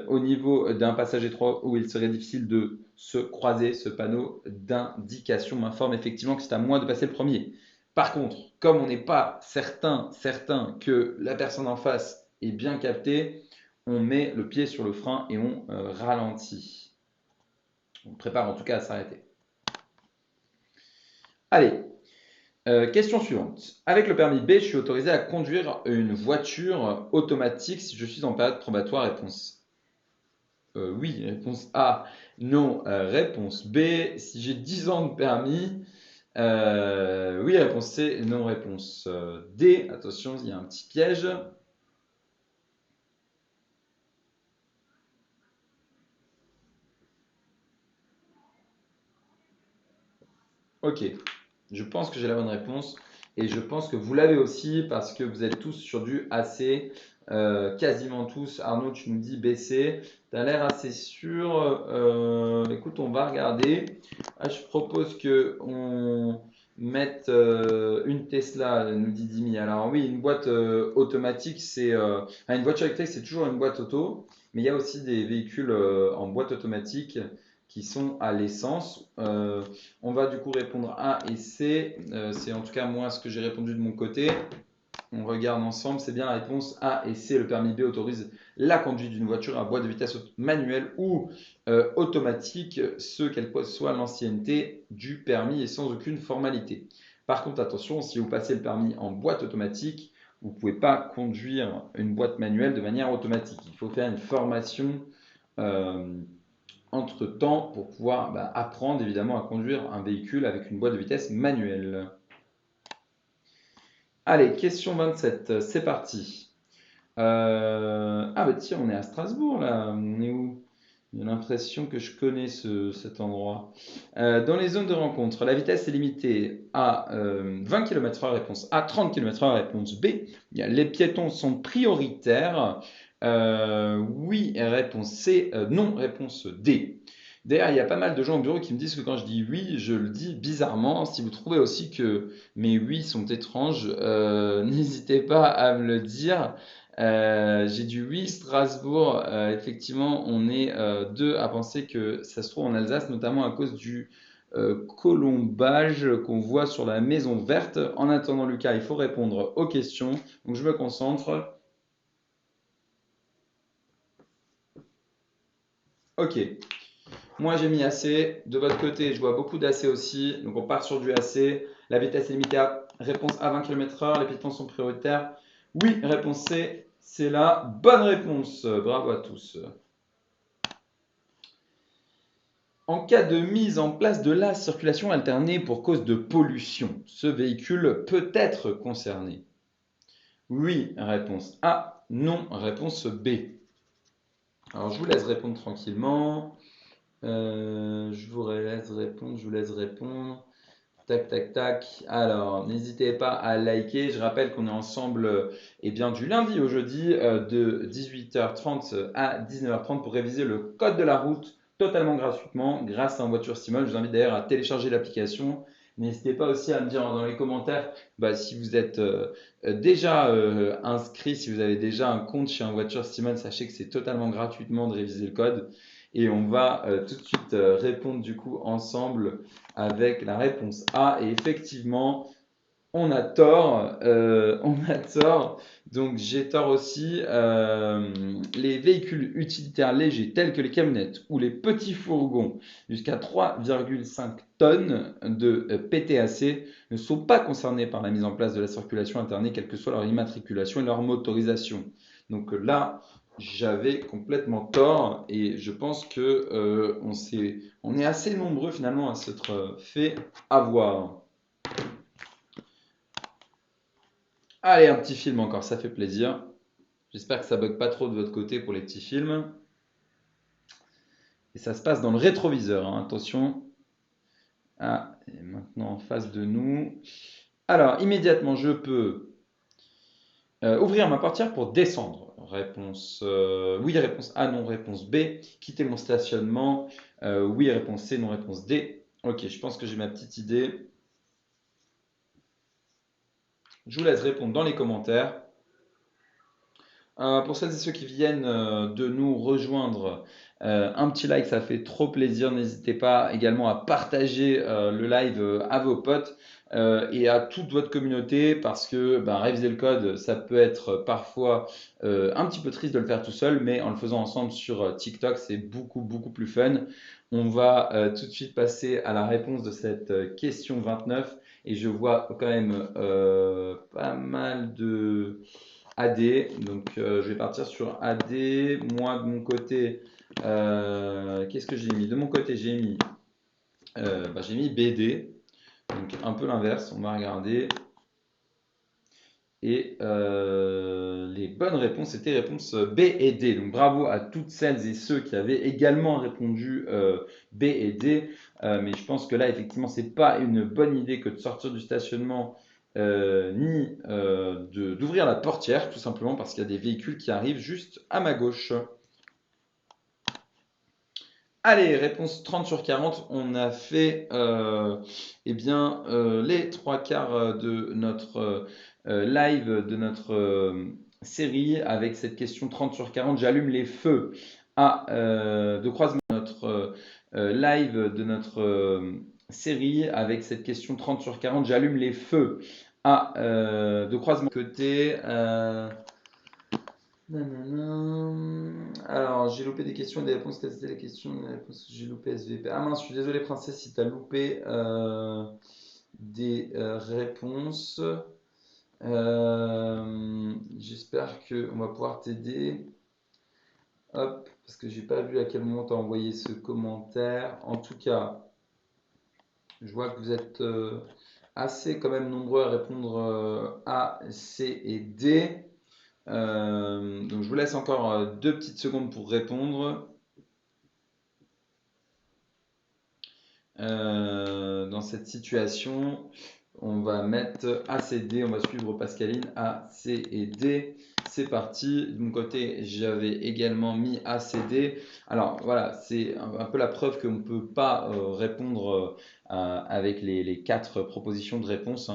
S1: Au niveau d'un passage étroit où il serait difficile de se croiser, ce panneau d'indication m'informe effectivement que c'est à moi de passer le premier. Par contre, comme on n'est pas certain que la personne en face est bien captée, on met le pied sur le frein et on ralentit. On prépare en tout cas à s'arrêter. Allez, question suivante. Avec le permis B, je suis autorisé à conduire une voiture automatique si je suis en période probatoire. Réponse oui. Réponse A. Non. Réponse B. Si j'ai 10 ans de permis. Oui. Réponse C. Non. Réponse D. Attention, il y a un petit piège. Ok. Je pense que j'ai la bonne réponse. Et je pense que vous l'avez aussi parce que vous êtes tous sur du AC. Quasiment tous. Arnaud, tu nous dis BC. Tu as l'air assez sûr. Écoute, on va regarder. Je propose que on mettre une Tesla, nous dit Dimi. Alors oui, une boîte automatique, une voiture électrique, c'est toujours une boîte auto, mais il y a aussi des véhicules en boîte automatique qui sont à l'essence. On va du coup répondre A et C. C'est en tout cas moi ce que j'ai répondu de mon côté. On regarde ensemble, c'est bien la réponse A et C. Le permis B autorise la conduite d'une voiture à boîte de vitesse manuelle ou automatique, ce quelle que soit l'ancienneté du permis et sans aucune formalité. Par contre, attention, si vous passez le permis en boîte automatique, vous ne pouvez pas conduire une boîte manuelle de manière automatique. Il faut faire une formation entre-temps pour pouvoir apprendre évidemment à conduire un véhicule avec une boîte de vitesse manuelle. Allez, question 27, c'est parti. Ah bah tiens, on est à Strasbourg là, on est où? J'ai l'impression que je connais cet endroit. Dans les zones de rencontre, la vitesse est limitée à 20 km/h, réponse A, 30 km/h, réponse B. Les piétons sont prioritaires. Oui, réponse C, non, réponse D. D'ailleurs, il y a pas mal de gens au bureau qui me disent que quand je dis oui, je le dis bizarrement. Si vous trouvez aussi que mes oui sont étranges, n'hésitez pas à me le dire. J'ai dit oui, Strasbourg. Effectivement, on est deux à penser que ça se trouve en Alsace, notamment à cause du colombage qu'on voit sur la maison verte. En attendant, Lucas, il faut répondre aux questions. Donc, je me concentre. Ok. Moi, j'ai mis AC. De votre côté, je vois beaucoup d'AC aussi. Donc, on part sur du AC. La vitesse est limitée à réponse à 20 km/h. Les piétons sont prioritaires. Oui, réponse C. C'est la bonne réponse. Bravo à tous. En cas de mise en place de la circulation alternée pour cause de pollution, ce véhicule peut être concerné. Oui, réponse A. Non, réponse B. Alors, je vous laisse répondre tranquillement. Je vous laisse répondre, je vous laisse répondre. Tac, tac, tac. Alors, n'hésitez pas à liker. Je rappelle qu'on est ensemble du lundi au jeudi de 18h30 à 19h30 pour réviser le code de la route totalement gratuitement grâce à un voiture Simone. Je vous invite d'ailleurs à télécharger l'application. N'hésitez pas aussi à me dire dans les commentaires si vous êtes déjà inscrit, si vous avez déjà un compte chez un voiture Simone, sachez que c'est totalement gratuitement de réviser le code. Et on va tout de suite répondre du coup ensemble avec la réponse A. Et effectivement, on a tort. On a tort. Donc j'ai tort aussi. Les véhicules utilitaires légers tels que les camionnettes ou les petits fourgons jusqu'à 3,5 tonnes de PTAC ne sont pas concernés par la mise en place de la circulation alternée, quelle que soit leur immatriculation et leur motorisation. Donc là, j'avais complètement tort et je pense que on est assez nombreux finalement à s'être fait avoir. Allez, un petit film encore, ça fait plaisir. J'espère que ça bug pas trop de votre côté pour les petits films. Et ça se passe dans le rétroviseur, hein, attention. Ah, et maintenant en face de nous. Alors, immédiatement, je peux ouvrir ma portière pour descendre. Réponse oui, réponse A, non, réponse B. Quitter mon stationnement. Oui, réponse C, non, réponse D. Ok, je pense que j'ai ma petite idée. Je vous laisse répondre dans les commentaires. Pour celles et ceux qui viennent de nous rejoindre, un petit like, ça fait trop plaisir. N'hésitez pas également à partager le live à vos potes et à toute votre communauté parce que réviser le code, ça peut être parfois un petit peu triste de le faire tout seul, mais en le faisant ensemble sur TikTok, c'est beaucoup, beaucoup plus fun. On va tout de suite passer à la réponse de cette question 29 et je vois quand même pas mal de AD, donc je vais partir sur AD. Moi, de mon côté, qu'est-ce que j'ai mis? De mon côté, j'ai mis BD, donc un peu l'inverse. On va regarder. Et les bonnes réponses étaient réponses B et D. Donc bravo à toutes celles et ceux qui avaient également répondu B et D. Mais je pense que là, effectivement, c'est pas une bonne idée que de sortir du stationnement ni d'ouvrir la portière, tout simplement parce qu'il y a des véhicules qui arrivent juste à ma gauche. Allez, réponse 30 sur 40. On a fait les trois quarts de notre live, de notre série avec cette question 30 sur 40. J'allume les feux de croisement. Notre live de notre série avec cette question 30 sur 40. J'allume les feux de croisement. Côté. Alors, j'ai loupé des questions et des réponses. Quelles étaient les questions et les réponses? J'ai loupé SVP. Ah mince, je suis désolé, princesse, si tu as loupé des réponses. J'espère qu'on va pouvoir t'aider. Hop, parce que j'ai pas vu à quel moment tu as envoyé ce commentaire. En tout cas, je vois que vous êtes assez quand même nombreux à répondre A, C et D. Donc je vous laisse encore 2 petites secondes pour répondre. Dans cette situation, on va mettre A, C, D. On va suivre Pascaline. A, C et D. C'est parti. De mon côté, j'avais également mis A, C, D. Alors voilà, c'est un peu la preuve qu'on ne peut pas répondre avec les 4 propositions de réponse.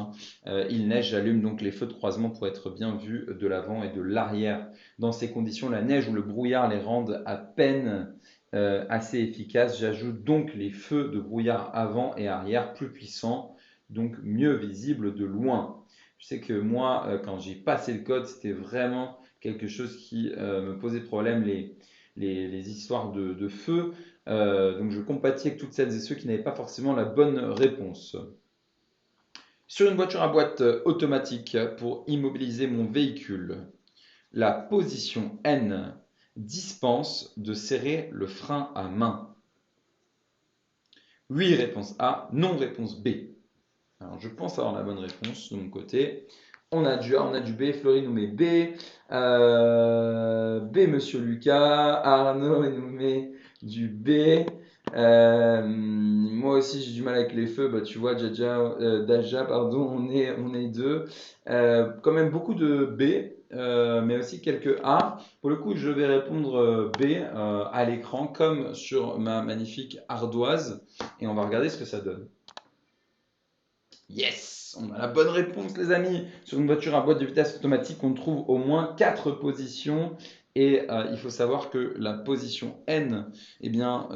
S1: Il neige, j'allume donc les feux de croisement pour être bien vu de l'avant et de l'arrière. Dans ces conditions, la neige ou le brouillard les rendent à peine assez efficaces. J'ajoute donc les feux de brouillard avant et arrière plus puissants, donc mieux visibles de loin. Je sais que moi, quand j'ai passé le code, c'était vraiment quelque chose qui me posait problème, les histoires de feu. Donc je compatis avec toutes celles et ceux qui n'avaient pas forcément la bonne réponse. Sur une voiture à boîte automatique pour immobiliser mon véhicule, la position N dispense de serrer le frein à main. Oui, réponse A. Non, réponse B. Alors, je pense avoir la bonne réponse de mon côté. On a du A, on a du B. Florie nous met B. B, Monsieur Lucas. Arnaud nous met du B. Moi aussi, j'ai du mal avec les feux. Bah, tu vois, Daja, pardon, on est deux. Quand même beaucoup de B, mais aussi quelques A. Pour le coup, je vais répondre B à l'écran, comme sur ma magnifique ardoise. Et on va regarder ce que ça donne. Yes, on a la bonne réponse, les amis. Sur une voiture à boîte de vitesse automatique, on trouve au moins 4 positions. Et il faut savoir que la position N, eh bien,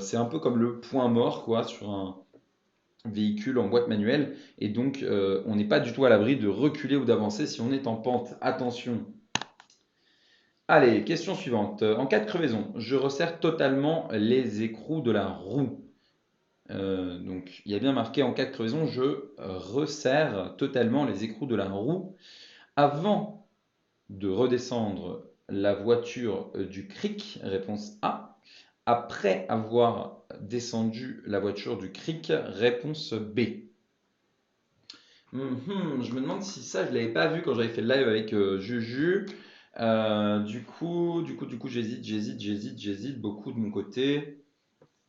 S1: c'est un peu comme le point mort, quoi, sur un véhicule en boîte manuelle. Et donc, on n'est pas du tout à l'abri de reculer ou d'avancer si on est en pente. Attention. Allez, question suivante. En cas de crevaison, je resserre totalement les écrous de la roue. Donc, il y a bien marqué en cas de crevaison, je resserre totalement les écrous de la roue avant de redescendre la voiture du cric, réponse A. Après avoir descendu la voiture du cric, réponse B. Je me demande si ça, je ne l'avais pas vu quand j'avais fait le live avec Juju. Du coup, j'hésite beaucoup de mon côté.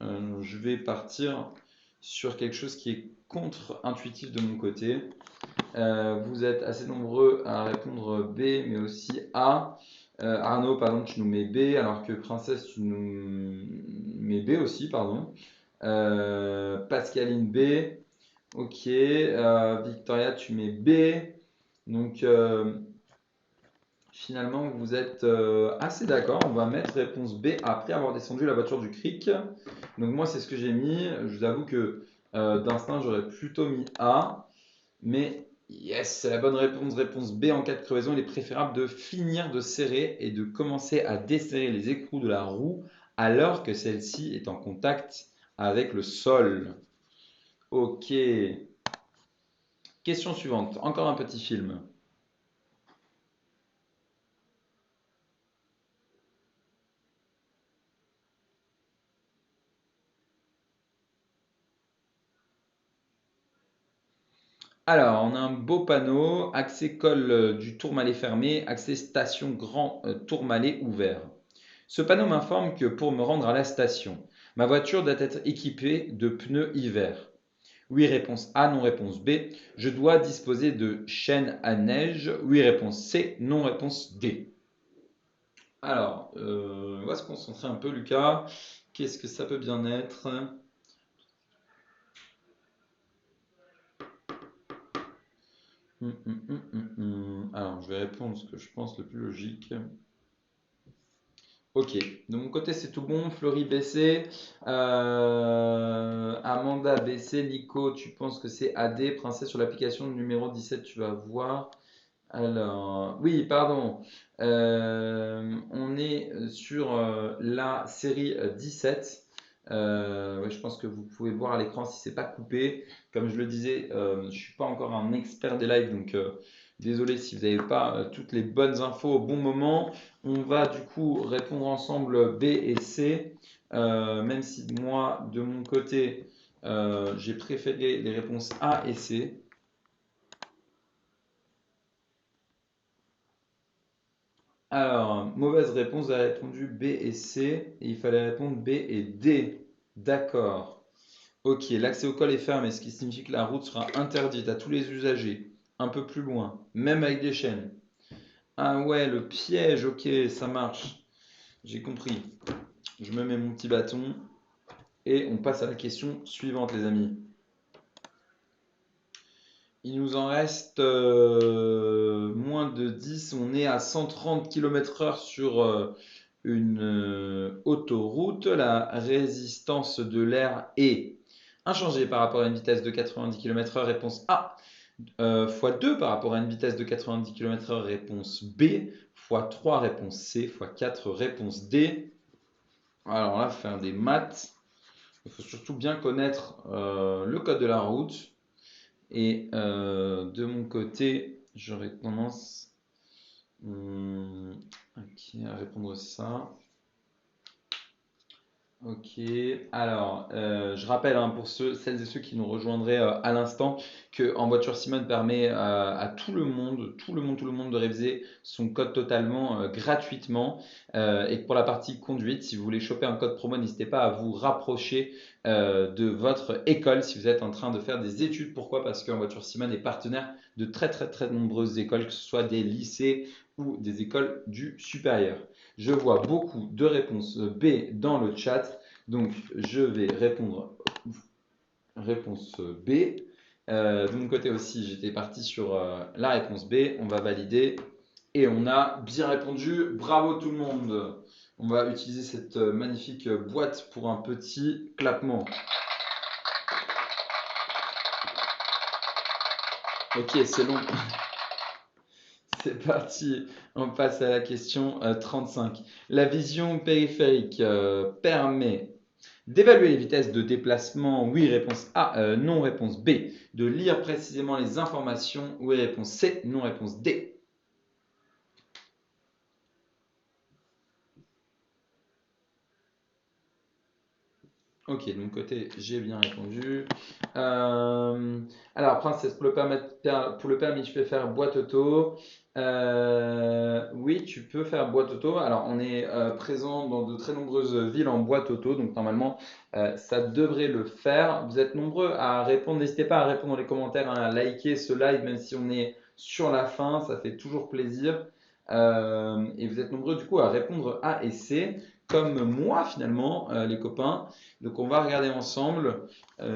S1: Je vais partir sur quelque chose qui est contre-intuitif de mon côté. Vous êtes assez nombreux à répondre B, mais aussi A. Arnaud, par exemple, tu nous mets B, alors que Princesse, tu nous mets B aussi, pardon. Pascaline B. Ok. Victoria, tu mets B. Donc, finalement, vous êtes assez d'accord. On va mettre réponse B après avoir descendu la voiture du cric. Donc, moi, c'est ce que j'ai mis. Je vous avoue que d'instinct, j'aurais plutôt mis A. Mais yes, c'est la bonne réponse. Réponse B en cas de crevaison. Il est préférable de finir de serrer et de commencer à desserrer les écrous de la roue alors que celle-ci est en contact avec le sol. Ok. Question suivante. Encore un petit film. Alors, on a un beau panneau, accès col du Tourmalet fermé, accès station Grand Tourmalet ouvert. Ce panneau m'informe que pour me rendre à la station, ma voiture doit être équipée de pneus hiver. Oui, réponse A, non, réponse B. Je dois disposer de chaînes à neige. Oui, réponse C, non, réponse D. Alors, on va se concentrer un peu, Lucas. Qu'est-ce que ça peut bien être? Alors, je vais répondre ce que je pense le plus logique. Ok, de mon côté c'est tout bon. Fleury BC, Amanda BC, Nico, tu penses que c'est AD, Princesse sur l'application numéro 17, tu vas voir. Alors, oui, pardon. On est sur la série 17. Ouais, je pense que vous pouvez voir à l'écran si c'est pas coupé. Comme je le disais, je suis pas encore un expert des lives, donc désolé si vous n'avez pas toutes les bonnes infos au bon moment. On va du coup répondre ensemble B et C, même si moi, de mon côté, j'ai préféré les réponses A et C. Alors, mauvaise réponse, vous avez répondu B et C, et il fallait répondre B et D. D'accord. Ok, l'accès au col est fermé, ce qui signifie que la route sera interdite à tous les usagers. Un peu plus loin, même avec des chaînes. Ah ouais, le piège, ok, ça marche. J'ai compris. Je me mets mon petit bâton et on passe à la question suivante, les amis. Il nous en reste moins de 10. On est à 130 km/h sur une autoroute. La résistance de l'air est inchangée par rapport à une vitesse de 90 km/h. Réponse A. Fois 2 par rapport à une vitesse de 90 km/h. Réponse B. Fois 3. Réponse C. Fois 4. Réponse D. Alors là, faire des maths. Il faut surtout bien connaître le code de la route. Et de mon côté, j'aurais tendance à répondre ça. Ok, alors je rappelle pour celles et ceux qui nous rejoindraient à l'instant que En Voiture Simone permet à tout le monde de réviser son code totalement gratuitement et que pour la partie conduite, si vous voulez choper un code promo, n'hésitez pas à vous rapprocher de votre école si vous êtes en train de faire des études. Pourquoi? Parce qu'En Voiture Simone est partenaire de très nombreuses écoles, que ce soit des lycées ou des écoles du supérieur. Je vois beaucoup de réponses B dans le chat, donc je vais répondre réponse B. De mon côté aussi, j'étais parti sur la réponse B. On va valider et on a bien répondu. Bravo tout le monde. On va utiliser cette magnifique boîte pour un petit clappement. Ok, c'est long. C'est parti, on passe à la question 35. La vision périphérique permet d'évaluer les vitesses de déplacement, oui, réponse A, non, réponse B. De lire précisément les informations, oui, réponse C, non, réponse D. Ok, de mon côté, j'ai bien répondu. Alors, princesse, pour le permis, je peux faire boîte auto. Oui, tu peux faire boîte auto. Alors, on est présent dans de très nombreuses villes en boîte auto, donc normalement, ça devrait le faire. Vous êtes nombreux à répondre. N'hésitez pas à répondre dans les commentaires, à liker ce live, même si on est sur la fin, ça fait toujours plaisir. Et vous êtes nombreux du coup à répondre A et C, comme moi finalement, les copains. Donc on va regarder ensemble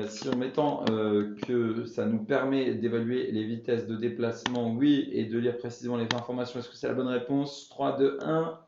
S1: si en mettant que ça nous permet d'évaluer les vitesses de déplacement, oui, et de lire précisément les informations. Est-ce que c'est la bonne réponse? 3, 2, 1.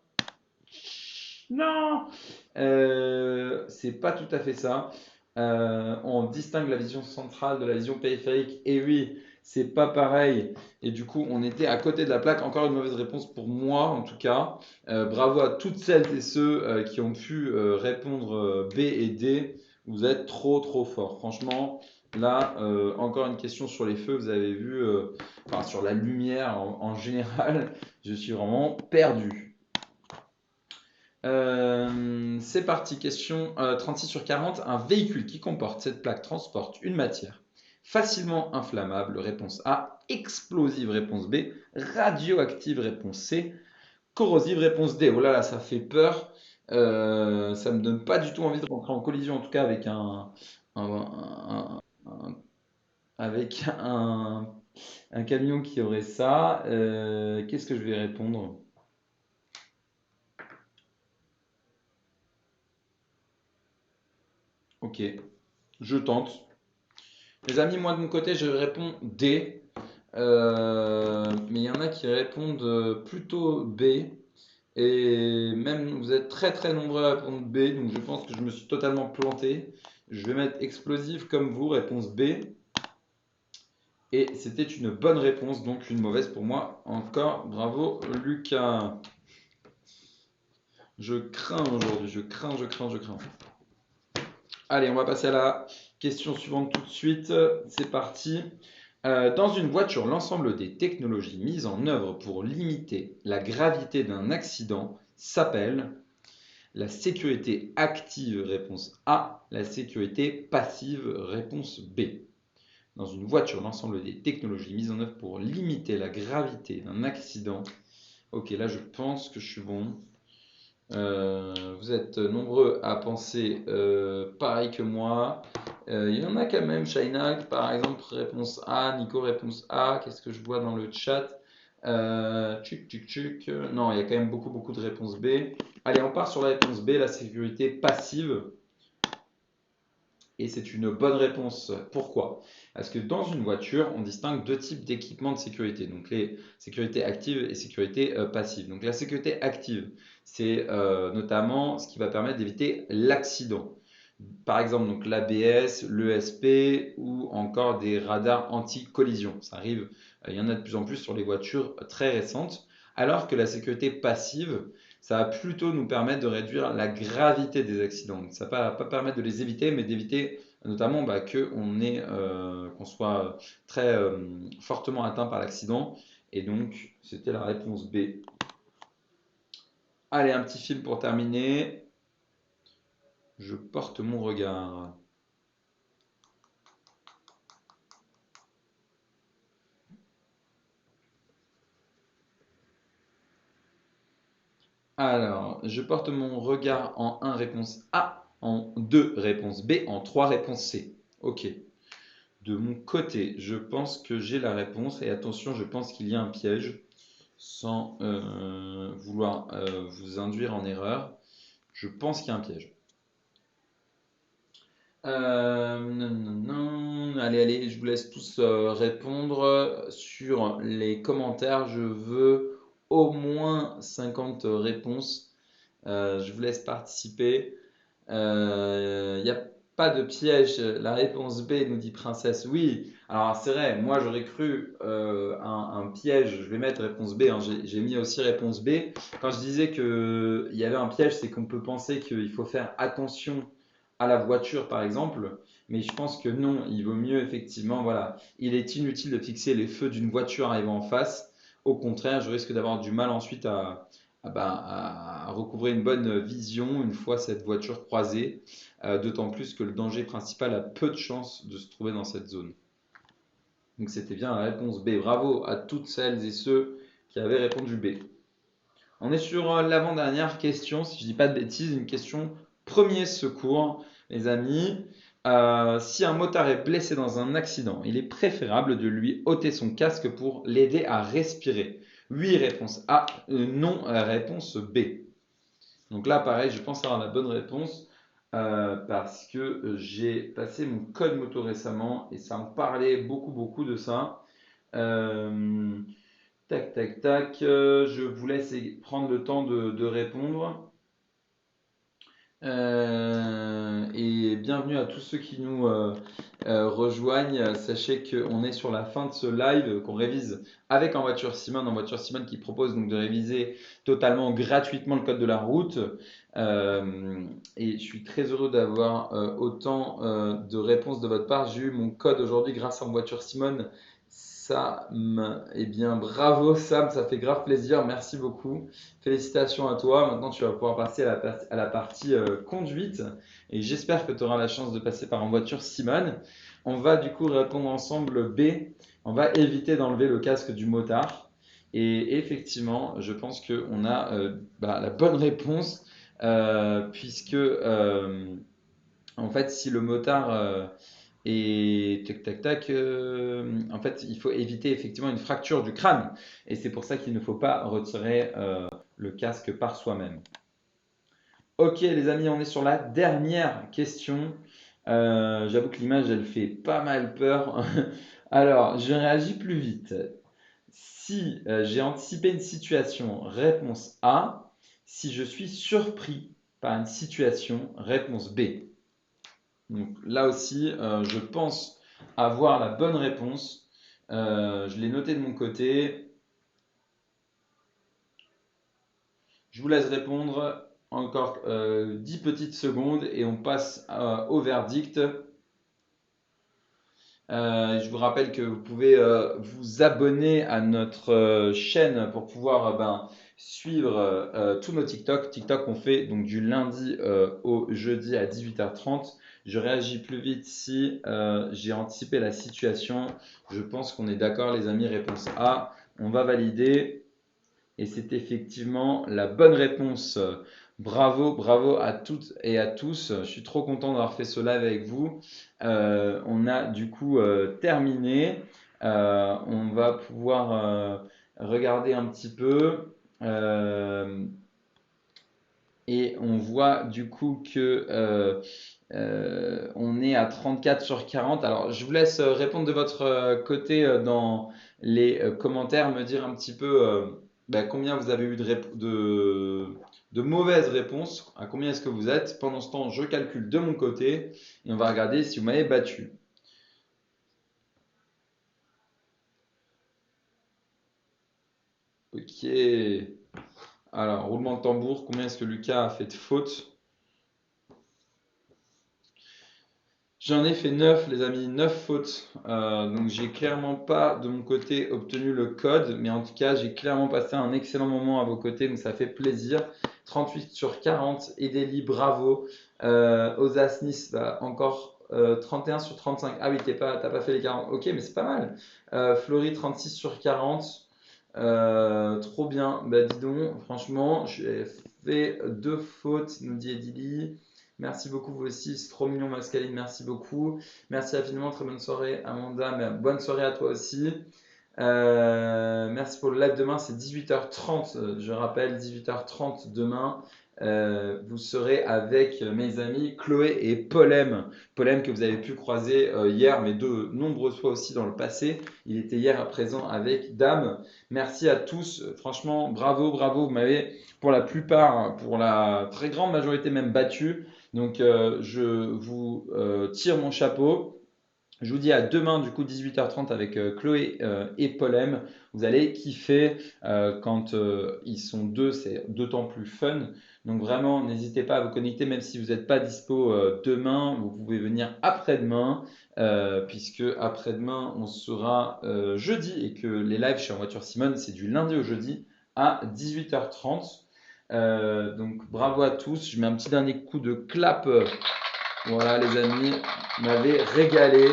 S1: Non, c'est pas tout à fait ça. On distingue la vision centrale de la vision périphérique. Et oui, c'est pas pareil. Et du coup, on était à côté de la plaque. Encore une mauvaise réponse pour moi, en tout cas. Bravo à toutes celles et ceux qui ont pu répondre B et D. Vous êtes trop forts. Franchement, là, encore une question sur les feux. Vous avez vu, enfin, sur la lumière en général. Je suis vraiment perdu. C'est parti, question 36 sur 40. Un véhicule qui comporte cette plaque transporte une matière facilement inflammable, réponse A. Explosive, réponse B. Radioactive, réponse C. Corrosive, réponse D. Oh là là, ça fait peur. Ça me donne pas du tout envie de rentrer en collision, en tout cas avec un- avec un camion qui aurait ça. Qu'est-ce que je vais répondre? Ok, je tente. Les amis, moi de mon côté, je réponds D. Mais il y en a qui répondent plutôt B. Et même vous êtes très très nombreux à répondre B. Donc je pense que je me suis totalement planté. Je vais mettre explosif comme vous, réponse B. Et c'était une bonne réponse, donc une mauvaise pour moi. Encore, bravo Lucas. Je crains aujourd'hui, je crains. Allez, on va passer à la question suivante tout de suite. C'est parti. Dans une voiture, l'ensemble des technologies mises en œuvre pour limiter la gravité d'un accident s'appelle la sécurité active, réponse A, la sécurité passive, réponse B. Dans une voiture, l'ensemble des technologies mises en œuvre pour limiter la gravité d'un accident. Ok, là je pense que je suis bon. Vous êtes nombreux à penser pareil que moi. Il y en a quand même. Shainak, par exemple, réponse A. Nico, réponse A. Qu'est-ce que je vois dans le chat? Tchuk. Non, il y a quand même beaucoup de réponses B. Allez, on part sur la réponse B, la sécurité passive. Et c'est une bonne réponse. Pourquoi? Parce que dans une voiture, on distingue deux types d'équipements de sécurité. Donc les sécurités actives et sécurité passive. Donc la sécurité active, c'est notamment ce qui va permettre d'éviter l'accident. Par exemple, donc l'ABS, l'ESP ou encore des radars anti-collision. Ça arrive, il y en a de plus en plus sur les voitures très récentes. Alors que la sécurité passive, ça va plutôt nous permettre de réduire la gravité des accidents. Donc, ça ne va pas permettre de les éviter, mais d'éviter notamment qu'on soit très fortement atteint par l'accident. Et donc, c'était la réponse B. Allez, un petit film pour terminer. Je porte mon regard. Alors, je porte mon regard en 1 réponse A, en 2 réponse B, en 3 réponse C. Ok. De mon côté, je pense que j'ai la réponse. Et attention, je pense qu'il y a un piège. Sans vouloir vous induire en erreur, je pense qu'il y a un piège. Non. Allez, je vous laisse tous répondre sur les commentaires. Je veux au moins 50 réponses. Je vous laisse participer. Il n'y a pas de piège. La réponse B nous dit princesse. Oui, alors c'est vrai, moi j'aurais cru un piège. Je vais mettre réponse B, hein. J'ai mis aussi réponse B. Quand je disais qu'il y avait un piège, c'est qu'on peut penser qu'il faut faire attention à la voiture par exemple. Mais je pense que non, il vaut mieux effectivement, voilà, il est inutile de fixer les feux d'une voiture arrivant en face. Au contraire, je risque d'avoir du mal ensuite à recouvrer une bonne vision une fois cette voiture croisée, d'autant plus que le danger principal a peu de chances de se trouver dans cette zone. Donc c'était bien la réponse B. Bravo à toutes celles et ceux qui avaient répondu B. On est sur l'avant-dernière question, si je ne dis pas de bêtises, une question premier secours, les amis. Si un motard est blessé dans un accident, il est préférable de lui ôter son casque pour l'aider à respirer. Oui, réponse A, non, réponse B. Donc là, pareil, je pense avoir la bonne réponse parce que j'ai passé mon code moto récemment et ça me parlait beaucoup de ça. Euh, tac. Je vous laisse prendre le temps de répondre. Et bienvenue à tous ceux qui nous rejoignent. Sachez qu'on est sur la fin de ce live qu'on révise avec En Voiture Simone. En Voiture Simone qui propose donc de réviser totalement gratuitement le code de la route. Et je suis très heureux d'avoir autant de réponses de votre part. J'ai eu mon code aujourd'hui grâce à En Voiture Simone. Sam, eh bien bravo Sam, ça fait grave plaisir, merci beaucoup. Félicitations à toi. Maintenant, tu vas pouvoir passer à la partie conduite. Et j'espère que tu auras la chance de passer par En Voiture Simone. On va du coup répondre ensemble B. On va éviter d'enlever le casque du motard. Et effectivement, je pense qu'on a la bonne réponse. Puisque, en fait, si le motard et tac, en fait, il faut éviter effectivement une fracture du crâne. Et c'est pour ça qu'il ne faut pas retirer le casque par soi-même. Ok, les amis, on est sur la dernière question. J'avoue que l'image, elle fait pas mal peur. Alors, je réagis plus vite. Si j'ai anticipé une situation, réponse A. Si je suis surpris par une situation, réponse B. Donc là aussi, je pense avoir la bonne réponse. Je l'ai noté de mon côté. Je vous laisse répondre encore 10 petites secondes et on passe au verdict. Je vous rappelle que vous pouvez vous abonner à notre chaîne pour pouvoir suivre tous nos TikTok. TikTok, on fait donc du lundi au jeudi à 18h30. Je réagis plus vite si j'ai anticipé la situation. Je pense qu'on est d'accord, les amis. Réponse A, on va valider. Et c'est effectivement la bonne réponse. Bravo, bravo à toutes et à tous. Je suis trop content d'avoir fait ce live avec vous. On a du coup terminé. On va pouvoir regarder un petit peu. Et on voit du coup que on est à 34 sur 40. Alors, je vous laisse répondre de votre côté dans les commentaires, me dire un petit peu combien vous avez eu de mauvaises réponses, à combien est-ce que vous êtes. Pendant ce temps, je calcule de mon côté et on va regarder si vous m'avez battu. Ok. Alors, roulement de tambour, combien est-ce que Lucas a fait de fautes? J'en ai fait 9, les amis, 9 fautes. Donc, j'ai clairement pas de mon côté obtenu le code, mais en tout cas, j'ai clairement passé un excellent moment à vos côtés, donc ça fait plaisir. 38 sur 40, Edeli, bravo. Osas Nice, encore 31 sur 35. Ah oui, t'as pas fait les 40. Ok, mais c'est pas mal. Florie, 36 sur 40. Trop bien. Bah, dis donc, franchement, j'ai fait 2 fautes, nous dit Edili. Merci beaucoup, vous aussi. C'est trop mignon, Mascaline. Merci beaucoup. Merci infiniment. Très bonne soirée, Amanda. Mais bonne soirée à toi aussi. Merci pour le live demain. C'est 18h30. Je rappelle, 18h30 demain. Vous serez avec mes amis Chloé et Polem. Polem que vous avez pu croiser hier, mais de nombreuses fois aussi dans le passé. Il était hier à présent avec Dame. Merci à tous. Franchement, bravo, bravo. Vous m'avez, pour la plupart, pour la très grande majorité même, battu. Donc, je vous tire mon chapeau. Je vous dis à demain, du coup, 18h30 avec Chloé et Polem. Vous allez kiffer. Quand ils sont deux, c'est d'autant plus fun. Donc, vraiment, n'hésitez pas à vous connecter, même si vous n'êtes pas dispo demain. Vous pouvez venir après-demain, puisque après-demain, on sera jeudi et que les lives chez En Voiture Simone, c'est du lundi au jeudi à 18h30. Donc, bravo à tous. Je mets un petit dernier coup de clap. Voilà, les amis, vous m'avez régalé.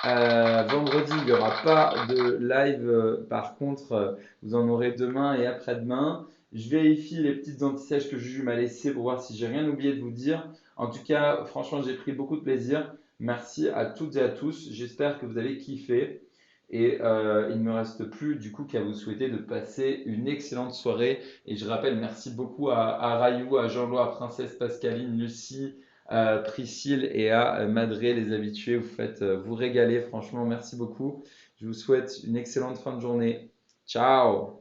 S1: Vendredi, il n'y aura pas de live. Par contre, vous en aurez demain et après-demain. Je vérifie les petites anti-sèches que Juju m'a laissées pour voir si j'ai rien oublié de vous dire. En tout cas, franchement, j'ai pris beaucoup de plaisir. Merci à toutes et à tous. J'espère que vous avez kiffé. Et il ne me reste plus du coup qu'à vous souhaiter de passer une excellente soirée. Et je rappelle, merci beaucoup à Rayou, à Jean-Louis, à Princesse Pascaline, Lucie, à Priscille et à Madré, les habitués. Vous faites vous régaler, franchement, merci beaucoup. Je vous souhaite une excellente fin de journée. Ciao!